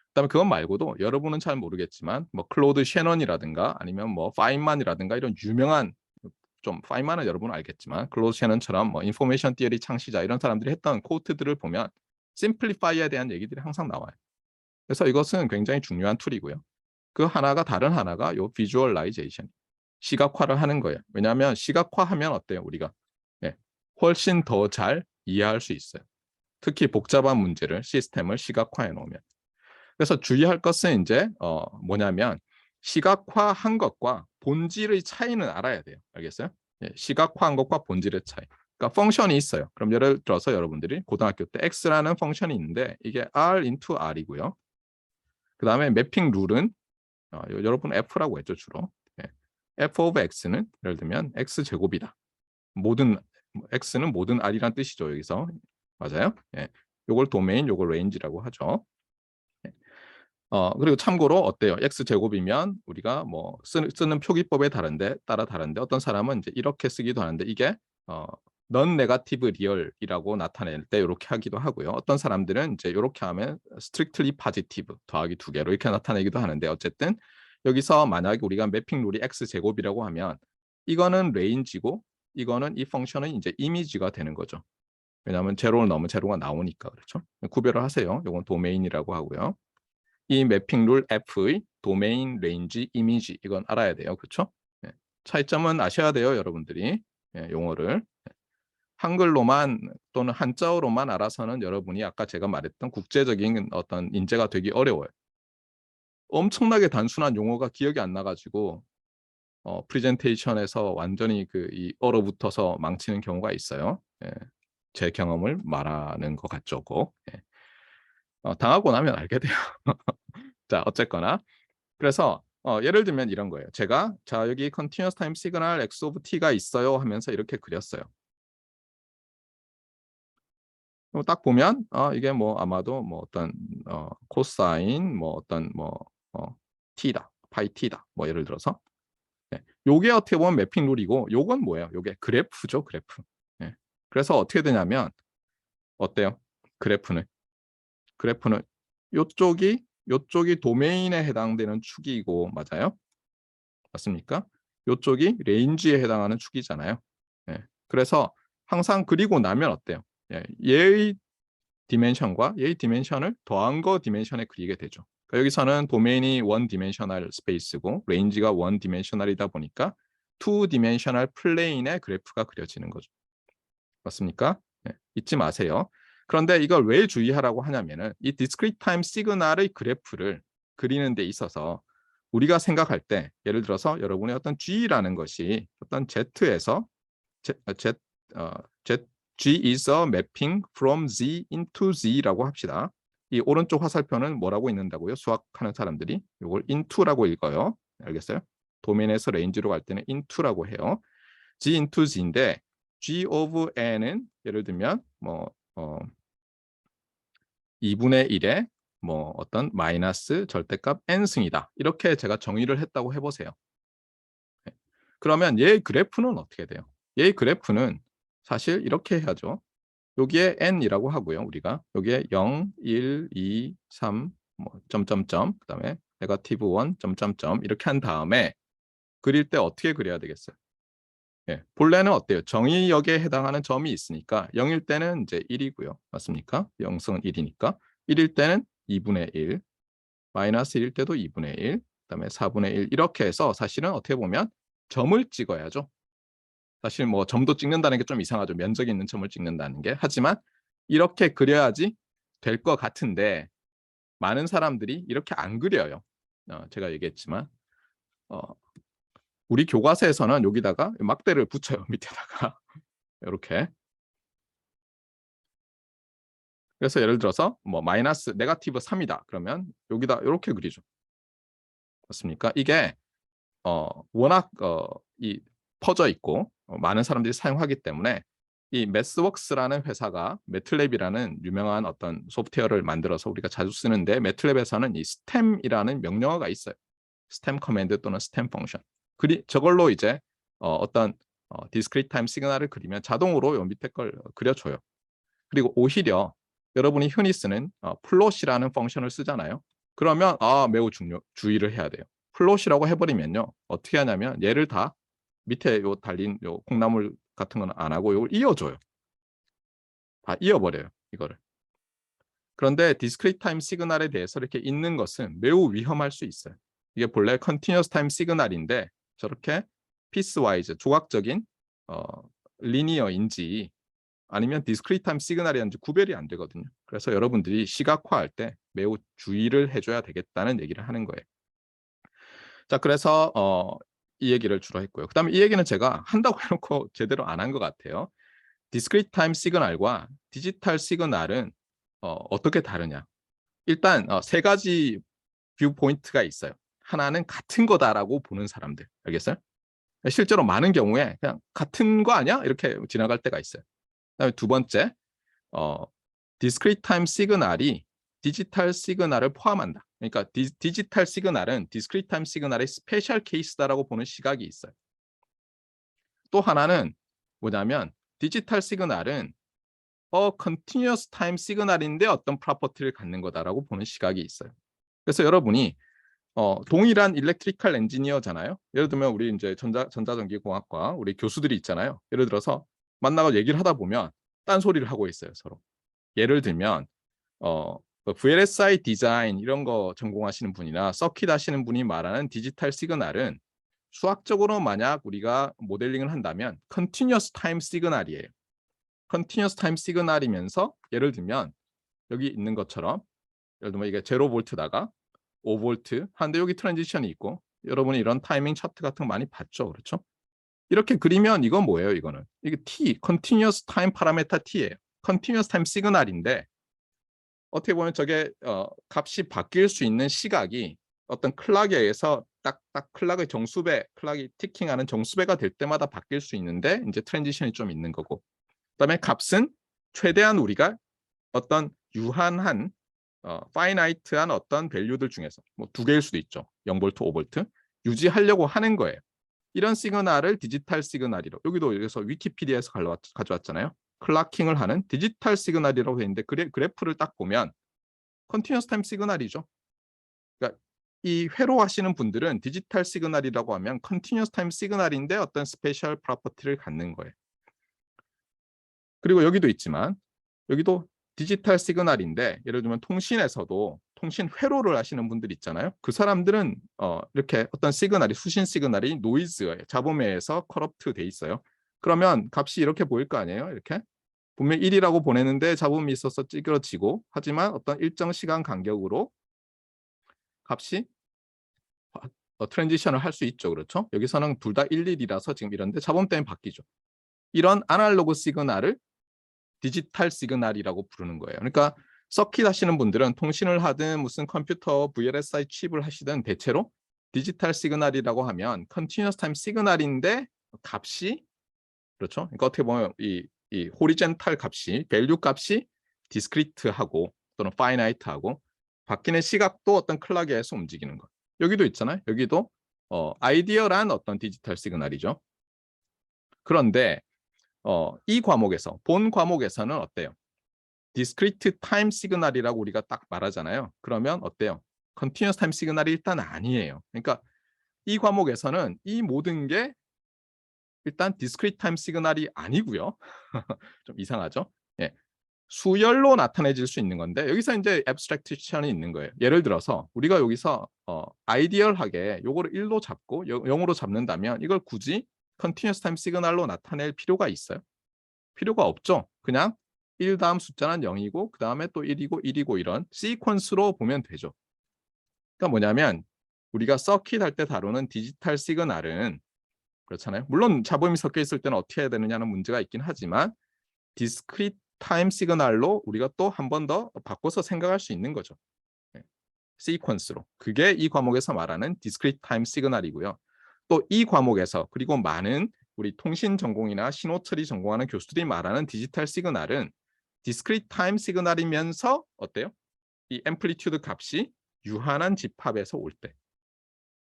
그다음에 그것 말고도 여러분은 잘 모르겠지만 뭐 클로드 셰넌이라든가 아니면 뭐 파인만이라든가 이런 유명한 좀 파인만은 여러분은 알겠지만 클로드 셰넌처럼 뭐 인포메이션 티어리 창시자 이런 사람들이 했던 코트들을 보면 심플리파이에 대한 얘기들이 항상 나와요. 그래서 이것은 굉장히 중요한 툴이고요. 그 하나가 다른 하나가 요 비주얼라이제이션. 시각화를 하는 거예요. 왜냐하면 시각화하면 어때요? 우리가 훨씬 더 잘 이해할 수 있어요. 특히 복잡한 문제를 시스템을 시각화해 놓으면. 그래서 주의할 것은 이제 뭐냐면 시각화한 것과 본질의 차이는 알아야 돼요. 알겠어요? 시각화한 것과 본질의 차이. 그러니까 펑션이 있어요. 그럼 예를 들어서 여러분들이 고등학교 때 x라는 펑션이 있는데 이게 r into r이고요. 그 다음에 매핑 룰은 여러분 f라고 했죠 주로. f of x는 예를 들면 x 제곱이다. 모든 x는 모든 r이란 뜻이죠 여기서. 맞아요? 요걸 도메인, 요걸 레인지라고 하죠. 그리고 참고로 어때요? x 제곱이면 우리가 뭐 쓰는 표기법에 따라 다른데 어떤 사람은 이제 이렇게 쓰기도 하는데 이게 non 네거티브 리얼이라고 나타낼 때 이렇게 하기도 하고요. 어떤 사람들은 이제 이렇게 하면 strictly positive 더하기 두 개로 이렇게 나타내기도 하는데 어쨌든 여기서 만약에 우리가 매핑 룰이 x 제곱이라고 하면 이거는 레인지고 이거는 이 펑션은 이제 이미지가 되는 거죠. 왜냐하면 제로를 넣으면 제로가 나오니까 그렇죠. 구별을 하세요. 이건 도메인이라고 하고요. 이 매핑 룰 F의 도메인, 레인지, 이미지 이건 알아야 돼요. 그렇죠? 차이점은 아셔야 돼요. 여러분들이 용어를. 한글로만 또는 한자어로만 알아서는 여러분이 아까 제가 말했던 국제적인 어떤 인재가 되기 어려워요. 엄청나게 단순한 용어가 기억이 안 나가지고 프레젠테이션에서 완전히 이 얼어붙어서 망치는 경우가 있어요. 제 경험을 말하는 것 같죠, 꼭. 당하고 나면 알게 돼요. 자, 어쨌거나 그래서 예를 들면 이런 거예요. 제가 자 여기 continuous time signal x of t가 있어요 하면서 이렇게 그렸어요. 딱 보면 이게 뭐 아마도 뭐 어떤 코사인 뭐 어떤 뭐 t다, 파이 t다. 뭐 예를 들어서 요게 어떻게 보면 매핑 룰이고 요건 뭐예요? 요게 그래프죠, 그래프. 그래서 어떻게 되냐면 어때요? 그래프는 요쪽이 도메인에 해당되는 축이고 맞아요? 맞습니까? 요쪽이 레인지에 해당하는 축이잖아요. 그래서 항상 그리고 나면 어때요? 얘의 얘의 디멘션을 더한 거 디멘션에 그리게 되죠. 그러니까 여기서는 도메인이 원 디멘셔널 스페이스고 레인지가 원 디멘셔널이다 보니까 투 디멘셔널 플레인의 그래프가 그려지는 거죠. 맞습니까? 잊지 마세요. 그런데 이걸 왜 주의하라고 하냐면은 이 discrete time 시그널의 그래프를 그리는 데 있어서 우리가 생각할 때 예를 들어서 여러분의 어떤 G라는 것이 어떤 Z에서 G is a mapping from Z into Z라고 합시다. 이 오른쪽 화살표는 뭐라고 읽는다고요? 수학하는 사람들이 이걸 into라고 읽어요. 알겠어요? 도메인에서 레인지로 갈 때는 into라고 해요. G into Z인데 G of N은 예를 들면 뭐 2분의 1에 뭐 어떤 마이너스 절대값 n승이다. 이렇게 제가 정의를 했다고 해보세요. 그러면 얘의 그래프는 어떻게 돼요? 얘의 그래프는 사실 이렇게 해야죠. 여기에 n이라고 하고요. 우리가 여기에 0, 1, 2, 3, 뭐 점점점 그다음에 네거티브 1, 점점점 이렇게 한 다음에 그릴 때 어떻게 그려야 되겠어요? 본래는 어때요? 정의역에 해당하는 점이 있으니까 0일 때는 이제 1이고요. 맞습니까? 0승은 1이니까 1일 때는 2분의 1, 마이너스 1일 때도 2분의 1, 그다음에 4분의 1 이렇게 해서 사실은 어떻게 보면 점을 찍어야죠. 사실 뭐 점도 찍는다는 게 좀 이상하죠. 면적이 있는 점을 찍는다는 게. 하지만 이렇게 그려야지 될 것 같은데 많은 사람들이 이렇게 안 그려요. 제가 얘기했지만 우리 교과서에서는 여기다가 막대를 붙여요. 밑에다가 이렇게. 그래서 예를 들어서 뭐 마이너스 네거티브 3이다. 그러면 여기다 이렇게 그리죠. 맞습니까? 이게 워낙 이 퍼져 있고 많은 사람들이 사용하기 때문에 이 매스웍스라는 회사가 매틀랩이라는 유명한 어떤 소프트웨어를 만들어서 우리가 자주 쓰는데 매틀랩에서는 이 스템이라는 명령어가 있어요. 스템 커맨드 또는 스템 펑션. 저걸로 이제 어떤 디스크리트 타임 시그널을 그리면 자동으로 요 밑에 걸 그려줘요. 그리고 오히려 여러분이 흔히 쓰는 플롯이라는 펑션을 쓰잖아요. 그러면 매우 주의를 해야 돼요. 플롯이라고 해버리면요. 어떻게 하냐면 얘를 다 밑에 요 달린 요 콩나물 같은 건 안 하고 이걸 이어줘요. 다 이어버려요. 이거를. 그런데 디스크리트 타임 시그널에 대해서 이렇게 읽는 것은 매우 위험할 수 있어요. 이게 본래 컨티뉴어스 타임 시그널인데 저렇게 피스와이즈 조각적인 리니어인지 아니면 디스크리트 타임 시그널이었는지 구별이 안 되거든요. 그래서 여러분들이 시각화할 때 매우 주의를 해줘야 되겠다는 얘기를 하는 거예요. 자, 그래서 이 얘기를 주로 했고요. 그다음에 이 얘기는 제가 한다고 해놓고 제대로 안 한 것 같아요. 디스크리트 타임 시그널과 디지털 시그널은 어떻게 다르냐? 일단 세 가지 뷰 포인트가 있어요. 하나는 같은 거다라고 보는 사람들, 알겠어요? 실제로 많은 경우에 그냥 같은 거 아니야? 이렇게 지나갈 때가 있어요. 그다음에 두 번째, 디스크리트 타임 시그널이 디지털 시그널을 포함한다. 그러니까 디지털 시그널은 디스크리트 타임 시그널의 스페셜 케이스다라고 보는 시각이 있어요. 또 하나는 뭐냐면 디지털 시그널은 컨티뉴어스 타임 시그널인데 어떤 프로퍼티를 갖는 거다라고 보는 시각이 있어요. 그래서 여러분이 동일한 일렉트리컬 엔지니어잖아요. 예를 들면 우리 이제 전자전기공학과 우리 교수들이 있잖아요. 예를 들어서 만나서 얘기를 하다 보면 딴소리를 하고 있어요, 서로. 예를 들면 VLSI 디자인 이런 거 전공하시는 분이나 서킷 하시는 분이 말하는 디지털 시그널은 수학적으로 만약 우리가 모델링을 한다면 컨티뉴어스 타임 시그널이에요. 컨티뉴어스 타임 시그널이면서 예를 들면 여기 있는 것처럼 예를 들면 이게 0V다가 5V 하는데 여기 트랜지션이 있고 여러분이 이런 타이밍 차트 같은 거 많이 봤죠. 그렇죠? 이렇게 그리면 이건 뭐예요? 이거는 이게 T, Continuous Time Parameter T예요. Continuous Time 시그널인데 어떻게 보면 저게 값이 바뀔 수 있는 시각이 어떤 클락에 의해서 딱딱 클락의 정수배, 클락이 티킹하는 정수배가 될 때마다 바뀔 수 있는데 이제 트랜지션이 좀 있는 거고 그다음에 값은 최대한 우리가 어떤 유한한 파이나이트한 어떤 밸류들 중에서 뭐 두 개일 수도 있죠. 0볼트, 5볼트 유지하려고 하는 거예요. 이런 시그널을 디지털 시그널이라고 여기도 여기서 위키피디아에서 가져왔잖아요. 클락킹을 하는 디지털 시그널이라고 돼 있는데 그래프를 딱 보면 컨티뉴어스 타임 시그널이죠. 그러니까 이 회로 하시는 분들은 디지털 시그널이라고 하면 컨티뉴어스 타임 시그널인데 어떤 스페셜 프로퍼티를 갖는 거예요. 그리고 여기도 있지만 여기도 디지털 시그널인데 예를 들면 통신에서도 통신 회로를 하시는 분들 있잖아요. 그 사람들은 이렇게 어떤 시그널이 수신 시그널이 노이즈에 잡음에 의해서 커럽트 돼 있어요. 그러면 값이 이렇게 보일 거 아니에요. 이렇게 분명 1이라고 보내는데 잡음이 있어서 찌그러지고 하지만 어떤 일정 시간 간격으로 값이 트랜지션을 할 수 있죠. 그렇죠? 여기서는 둘 다 1, 1이라서 지금 이런데 잡음 때문에 바뀌죠. 이런 아날로그 시그널을 디지털 시그널이라고 부르는 거예요. 그러니까 서킷 하시는 분들은 통신을 하든 무슨 컴퓨터 VLSI 칩을 하시든 대체로 디지털 시그널이라고 하면 컨티뉴어스 타임 시그널인데 값이 그렇죠. 그러니까 어떻게 보면 이 호리젠탈 값이 밸류 값이 디스크리트하고 또는 파이나이트하고 바뀌는 시각도 어떤 클락에서 움직이는 것. 여기도 있잖아요. 여기도 아이디어란 어떤 디지털 시그널이죠. 그런데 이 과목에서 본 과목에서는 어때요? 디스크리트 타임 시그널이라고 우리가 딱 말하잖아요. 그러면 어때요? 컨티뉴어스 타임 시그널이 일단 아니에요. 그러니까 이 과목에서는 이 모든 게 일단 디스크리트 타임 시그널이 아니고요. 좀 이상하죠? 예. 수열로 나타내질 수 있는 건데 여기서 이제 앱스트랙션이 있는 거예요. 예를 들어서 우리가 여기서 아이디얼하게 요거를 1로 잡고 0으로 잡는다면 이걸 굳이 컨티뉴어스 타임 시그널로 나타낼 필요가 있어요? 필요가 없죠. 그냥 1 다음 숫자는 0이고 그 다음에 또 1이고 1이고 이런 시퀀스로 보면 되죠. 그러니까 뭐냐면 우리가 서킷 할 때 다루는 디지털 시그널은 그렇잖아요. 물론 잡음이 섞여 있을 때는 어떻게 해야 되느냐는 문제가 있긴 하지만 디스크리트 타임 시그널로 우리가 또 한 번 더 바꿔서 생각할 수 있는 거죠. 네. 시퀀스로. 그게 이 과목에서 말하는 디스크리트 타임 시그널이고요. 또 이 과목에서 그리고 많은 우리 통신 전공이나 신호 처리 전공하는 교수들이 말하는 디지털 시그널은 디스크리트 타임 시그널이면서 어때요? 이 앰플리튜드 값이 유한한 집합에서 올 때.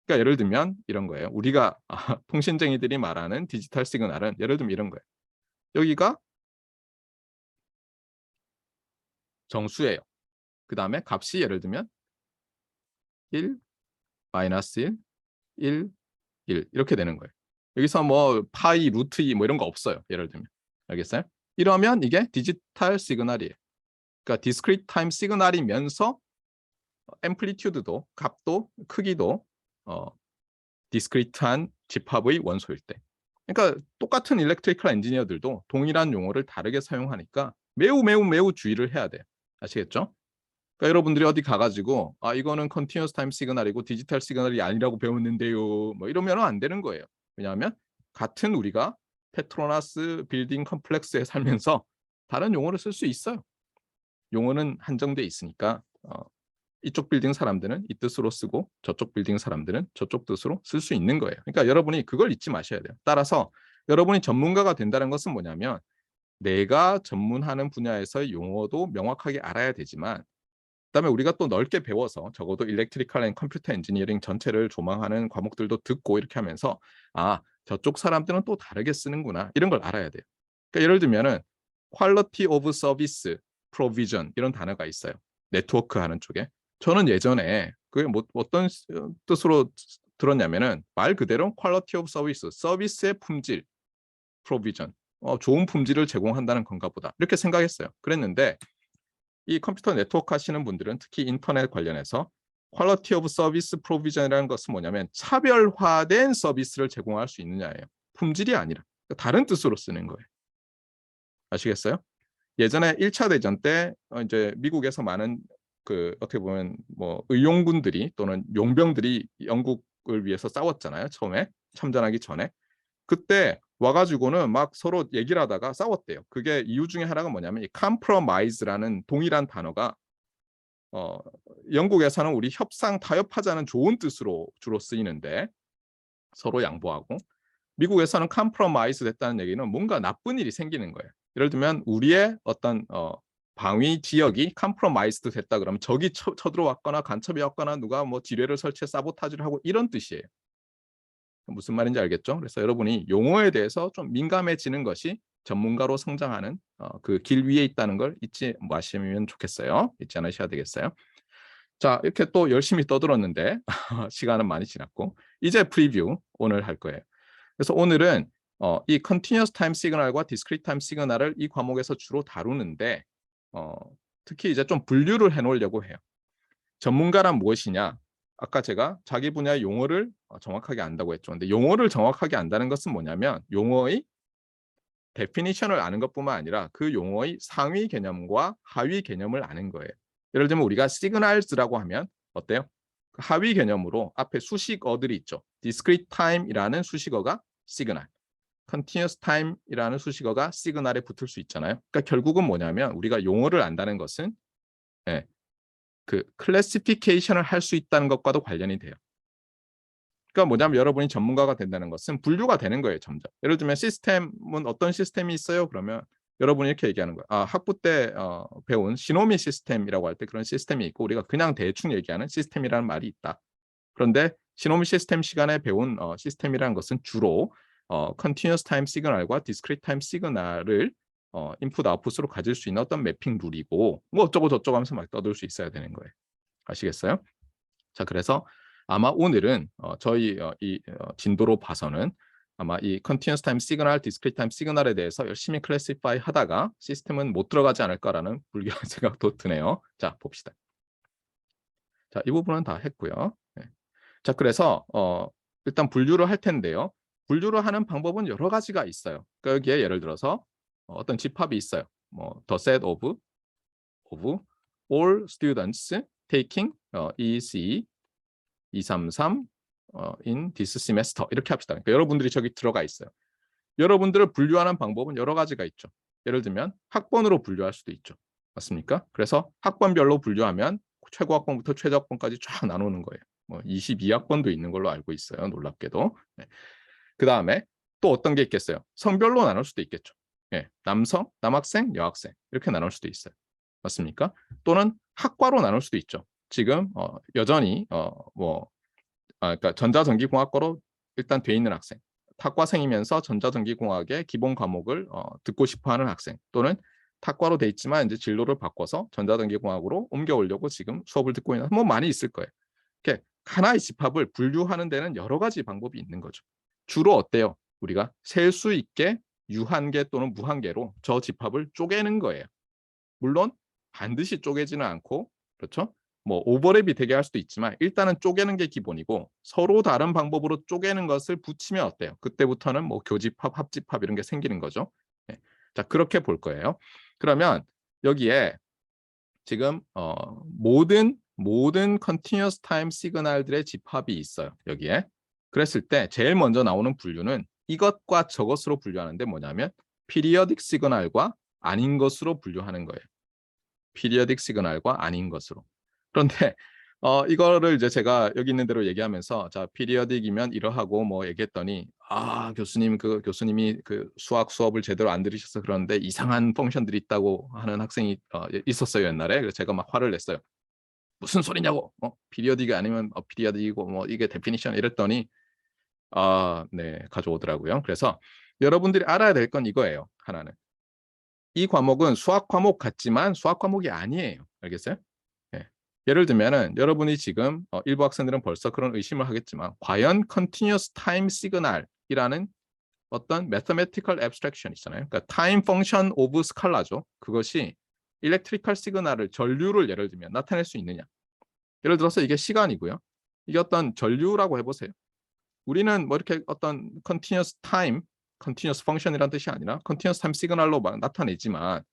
그러니까 예를 들면 이런 거예요. 우리가 통신쟁이들이 말하는 디지털 시그널은 예를 들면 이런 거예요. 여기가 정수예요. 그 다음에 값이 예를 들면 1, 마이너스 1, 1, 1 이렇게 되는 거예요. 여기서 뭐 파이, 루트 2 뭐 이런 거 없어요. 예를 들면. 알겠어요? 이러면 이게 디지털 시그널이에요. 그러니까 디스크리트 타임 시그널이면서 앰플리튜드도 값도 크기도 디스크리트한 집합의 원소일 때. 그러니까 똑같은 일렉트리컬 엔지니어들도 동일한 용어를 다르게 사용하니까 매우 주의를 해야 돼요. 아시겠죠? 그러니까 여러분들이 어디 가가지고 이거는 컨티뉴어스 타임 시그널이고 디지털 시그널이 아니라고 배웠는데요. 뭐 이러면 안 되는 거예요. 왜냐하면 같은 우리가 페트로나스 빌딩 컴플렉스에 살면서 다른 용어를 쓸 수 있어요. 용어는 한정돼 있으니까 이쪽 빌딩 사람들은 이 뜻으로 쓰고 저쪽 빌딩 사람들은 저쪽 뜻으로 쓸 수 있는 거예요. 그러니까 여러분이 그걸 잊지 마셔야 돼요. 따라서 여러분이 전문가가 된다는 것은 뭐냐면 내가 전문하는 분야에서의 용어도 명확하게 알아야 되지만 그다음에 우리가 또 넓게 배워서 적어도 일렉트리컬 앤 컴퓨터 엔지니어링 전체를 조망하는 과목들도 듣고 이렇게 하면서 저쪽 사람들은 또 다르게 쓰는구나 이런 걸 알아야 돼요. 그러니까 예를 들면은 quality of service provision 이런 단어가 있어요. 네트워크 하는 쪽에. 저는 예전에 그게 뭐 어떤 뜻으로 들었냐면은 말 그대로 quality of service, 서비스의 품질, provision, 좋은 품질을 제공한다는 건가 보다 이렇게 생각했어요. 그랬는데 이 컴퓨터 네트워크 하시는 분들은 특히 인터넷 관련해서 퀄리티 오브 서비스 프로비전이라는 것은 뭐냐면 차별화된 서비스를 제공할 수 있느냐예요. 품질이 아니라 다른 뜻으로 쓰는 거예요. 아시겠어요? 예전에 1차 대전 때 이제 미국에서 많은 그 어떻게 보면 뭐 의용군들이 또는 용병들이 영국을 위해서 싸웠잖아요. 처음에 참전하기 전에. 그때 와가지고는 막 서로 얘기를 하다가 싸웠대요. 그게 이유 중에 하나가 뭐냐면 이 compromise라는 동일한 단어가 영국에서는 우리 협상 타협하자는 좋은 뜻으로 주로 쓰이는데 서로 양보하고 미국에서는 compromise 됐다는 얘기는 뭔가 나쁜 일이 생기는 거예요. 예를 들면 우리의 어떤 방위 지역이 컴프로마이즈드 됐다 그러면 적이 쳐들어왔거나 간첩이 왔거나 누가 뭐 지뢰를 설치해 사보타지를 하고 이런 뜻이에요. 무슨 말인지 알겠죠? 그래서 여러분이 용어에 대해서 좀 민감해지는 것이 전문가로 성장하는 그 길 위에 있다는 걸 잊지 마시면 좋겠어요. 잊지 않으셔야 되겠어요. 자, 이렇게 또 열심히 떠들었는데 시간은 많이 지났고 이제 프리뷰 오늘 할 거예요. 그래서 오늘은 이 Continuous Time Signal과 Discrete Time Signal을 이 과목에서 주로 다루는데 특히 이제 좀 분류를 해놓으려고 해요. 전문가란 무엇이냐? 아까 제가 자기 분야의 용어를 정확하게 안다고 했죠. 근데 용어를 정확하게 안다는 것은 뭐냐면 용어의 데피니션을 아는 것뿐만 아니라 그 용어의 상위 개념과 하위 개념을 아는 거예요. 예를 들면 우리가 시그널즈라고 하면 어때요? 하위 개념으로 앞에 수식어들이 있죠. discrete time이라는 수식어가 시그널, continuous time이라는 수식어가 시그널에 붙을 수 있잖아요. 그러니까 결국은 뭐냐면 우리가 용어를 안다는 것은 그 클래시피케이션을 할 수 있다는 것과도 관련이 돼요. 그러니까 뭐냐면 여러분이 전문가가 된다는 것은 분류가 되는 거예요, 점점. 예를 들면 시스템은 어떤 시스템이 있어요? 그러면 여러분이 이렇게 얘기하는 거예요. 학부 때 배운 시노미 시스템이라고 할 때 그런 시스템이 있고 우리가 그냥 대충 얘기하는 시스템이라는 말이 있다. 그런데 시노미 시스템 시간에 배운 시스템이라는 것은 주로 continuous time signal과 discrete time signal을 인풋 아웃풋으로 가질 수 있는 어떤 매핑 룰이고 뭐 어쩌고 저쩌고 하면서 막 떠들 수 있어야 되는 거예요. 아시겠어요? 자, 그래서 아마 오늘은 저희 진도로 봐서는 아마 이 continuous time signal, discrete time signal에 대해서 열심히 클래시파이 하다가 시스템은 못 들어가지 않을까라는 불길한 생각도 드네요. 자, 봅시다. 자, 이 부분은 다 했고요. 네. 자, 그래서 일단 분류를 할 텐데요. 분류를 하는 방법은 여러 가지가 있어요. 그러니까 여기에 예를 들어서 어떤 집합이 있어요. 뭐 the set of all students taking EC 233 in this semester 이렇게 합시다. 그러니까 여러분들이 저기 들어가 있어요. 여러분들을 분류하는 방법은 여러 가지가 있죠. 예를 들면 학번으로 분류할 수도 있죠. 맞습니까? 그래서 학번별로 분류하면 최고학번부터 최저학번까지 쫙 나누는 거예요. 뭐 22학번도 있는 걸로 알고 있어요. 놀랍게도. 네. 그 다음에 또 어떤 게 있겠어요? 성별로 나눌 수도 있겠죠. 예, 남성, 남학생, 여학생 이렇게 나눌 수도 있어요. 맞습니까? 또는 학과로 나눌 수도 있죠. 지금 여전히 그러니까 전자전기공학과로 일단 돼 있는 학생, 탁과생이면서 전자전기공학의 기본 과목을 듣고 싶어하는 학생, 또는 탁과로 돼 있지만 이제 진로를 바꿔서 전자전기공학으로 옮겨오려고 지금 수업을 듣고 있는 뭐 많이 있을 거예요. 이렇게 하나의 집합을 분류하는 데는 여러 가지 방법이 있는 거죠. 주로 어때요? 우리가 셀 수 있게 유한계 또는 무한계로 저 집합을 쪼개는 거예요. 물론 반드시 쪼개지는 않고, 그렇죠? 뭐 오버랩이 되게 할 수도 있지만 일단은 쪼개는 게 기본이고 서로 다른 방법으로 쪼개는 것을 붙이면 어때요? 그때부터는 뭐 교집합, 합집합 이런 게 생기는 거죠. 네. 자, 그렇게 볼 거예요. 그러면 여기에 지금 모든 continuous time 시그널들의 집합이 있어요. 여기에. 그랬을 때 제일 먼저 나오는 분류는 이것과 저것으로 분류하는데 뭐냐면 periodic 시그널과 아닌 것으로 분류하는 거예요. periodic 시그널과 아닌 것으로. 그런데 이거를 이제 제가 여기 있는 대로 얘기하면서 자, periodic이면 이러하고 뭐 얘기했더니 교수님이 그 수학 수업을 제대로 안 들으셔서 그러는데 이상한 펑션들이 있다고 하는 학생이 있었어요, 옛날에. 그래서 제가 막 화를 냈어요. 무슨 소리냐고. periodic이 아니면 periodic이고 뭐 이게 definition 이랬더니 네, 가져오더라고요. 그래서 여러분들이 알아야 될 건 이거예요. 하나는. 이 과목은 수학 과목 같지만 수학 과목이 아니에요. 알겠어요? 네. 예를 들면은 여러분이 지금 일부 학생들은 벌써 그런 의심을 하겠지만 과연 continuous time signal이라는 어떤 mathematical abstraction 있잖아요. 그러니까 time function of scalar죠. 그것이 electrical signal을 전류를 예를 들면 나타낼 수 있느냐. 예를 들어서 이게 시간이고요. 이게 어떤 전류라고 해보세요. 우리는 뭐 이렇게 어떤 continuous function이라는 뜻이 아니라 continuous time signal로 막 나타내지만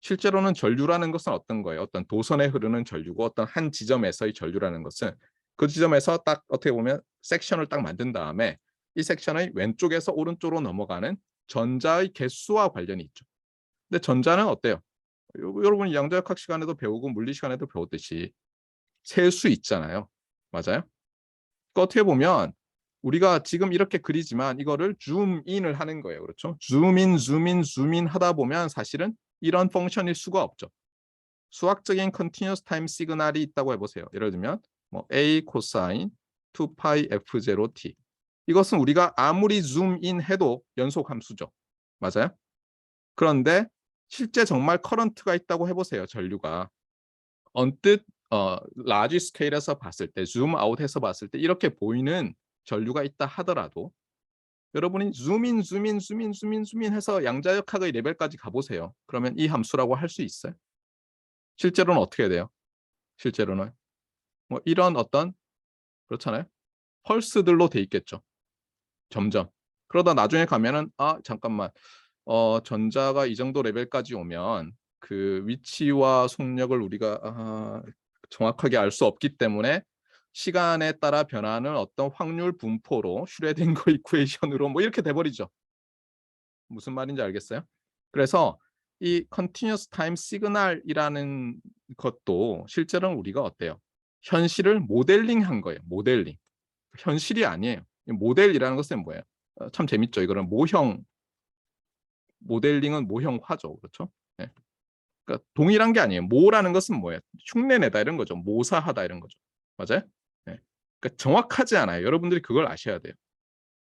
실제로는 전류라는 것은 어떤 거예요? 어떤 도선에 흐르는 전류고 어떤 한 지점에서의 전류라는 것은 그 지점에서 딱 어떻게 보면 섹션을 딱 만든 다음에 이 섹션의 왼쪽에서 오른쪽으로 넘어가는 전자의 개수와 관련이 있죠. 근데 전자는 어때요? 여러분이 양자역학 시간에도 배우고 물리 시간에도 배웠듯이 셀 수 있잖아요. 맞아요? 그러니까 어떻게 보면 우리가 지금 이렇게 그리지만 이거를 줌인을 하는 거예요. 그렇죠? 줌인 하다 보면 사실은 이런 펑션일 수가 없죠. 수학적인 continuous time 시그널이 있다고 해보세요. 예를 들면 뭐 a 코사인 2파이 f0t. 이것은 우리가 아무리 줌인 해도 연속 함수죠. 맞아요? 그런데 실제 정말 커런트가 있다고 해보세요. 전류가. 언뜻 라지 스케일에서 봤을 때, 줌 아웃해서 봤을 때 이렇게 보이는 전류가 있다 하더라도 여러분이 줌인 해서 양자역학의 레벨까지 가보세요. 그러면 이 함수라고 할 수 있어요? 실제로는 어떻게 돼요? 실제로는 뭐 이런 어떤 그렇잖아요. 펄스들로 돼 있겠죠. 점점. 그러다 나중에 가면은 잠깐만 전자가 이 정도 레벨까지 오면 그 위치와 속력을 우리가 정확하게 알 수 없기 때문에 시간에 따라 변하는 어떤 확률 분포로 슈레딩거 이퀘이션으로 뭐 이렇게 돼버리죠. 무슨 말인지 알겠어요? 그래서 이 continuous time signal이라는 것도 실제로는 우리가 어때요? 현실을 모델링한 거예요. 모델링. 현실이 아니에요. 모델이라는 것은 뭐예요? 참 재밌죠. 이거는 모형 모델링은 모형화죠. 그렇죠? 네. 그러니까 동일한 게 아니에요. 모라는 것은 뭐예요? 흉내내다 이런 거죠. 모사하다 이런 거죠. 맞아요? 네. 그러니까 정확하지 않아요. 여러분들이 그걸 아셔야 돼요.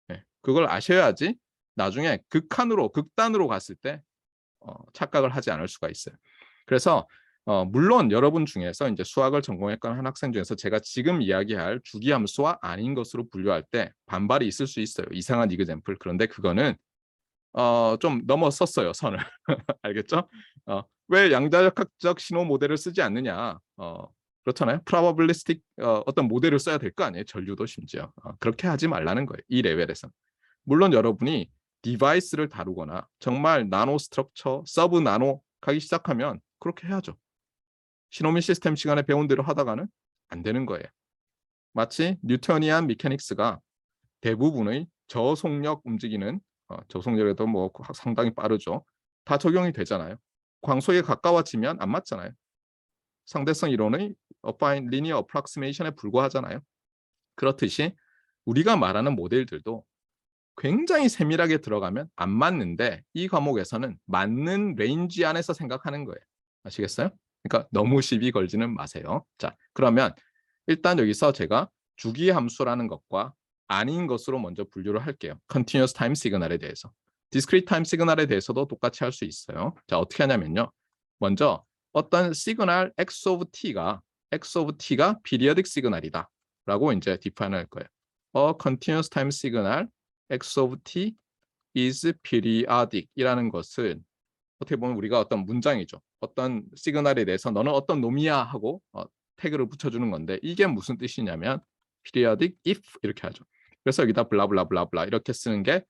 네. 그걸 아셔야지 나중에 극단으로 갔을 때 착각을 하지 않을 수가 있어요. 그래서 물론 여러분 중에서 이제 수학을 전공했던 한 학생 중에서 제가 지금 이야기할 주기함수와 아닌 것으로 분류할 때 반발이 있을 수 있어요. 이상한 이그젬플. 그런데 그거는 좀 넘어섰어요, 선을. 알겠죠? 왜 양자역학적 신호 모델을 쓰지 않느냐? 그렇잖아요. 프로바빌리스틱 어떤 모델을 써야 될 거 아니에요. 전류도 심지어. 그렇게 하지 말라는 거예요. 이 레벨에서. 물론 여러분이 디바이스를 다루거나 정말 나노 스트럭처, 서브 나노 가기 시작하면 그렇게 해야죠. 시노미 시스템 시간에 배운 대로 하다가는 안 되는 거예요. 마치 뉴턴이안 미케닉스가 대부분의 저속력 움직이는 저속력에도 뭐 상당히 빠르죠. 다 적용이 되잖아요. 광소에 가까워지면 안 맞잖아요. 상대성 이론의 어파인 리니어 어프락시메이션에 불과하잖아요. 그렇듯이 우리가 말하는 모델들도 굉장히 세밀하게 들어가면 안 맞는데 이 과목에서는 맞는 레인지 안에서 생각하는 거예요. 아시겠어요? 그러니까 너무 시비 걸지는 마세요. 자, 그러면 일단 여기서 제가 주기함수라는 것과 아닌 것으로 먼저 분류를 할게요. Continuous Time Signal에 대해서. Discrete Time Signal에 대해서도 똑같이 할 수 있어요. 자, 어떻게 하냐면요. 먼저 어떤 시그널 X of T가 periodic 시그널이다 라고 이제 디파인 할 거예요. Continuous Time Signal X of T is periodic 이라는 것은 어떻게 보면 우리가 어떤 문장이죠. 어떤 시그널에 대해서 너는 어떤 놈이야 하고 태그를 붙여주는 건데 이게 무슨 뜻이냐면 periodic if 이렇게 하죠. 그래서 여기다 블라블라블라블라 이렇게 쓰는 게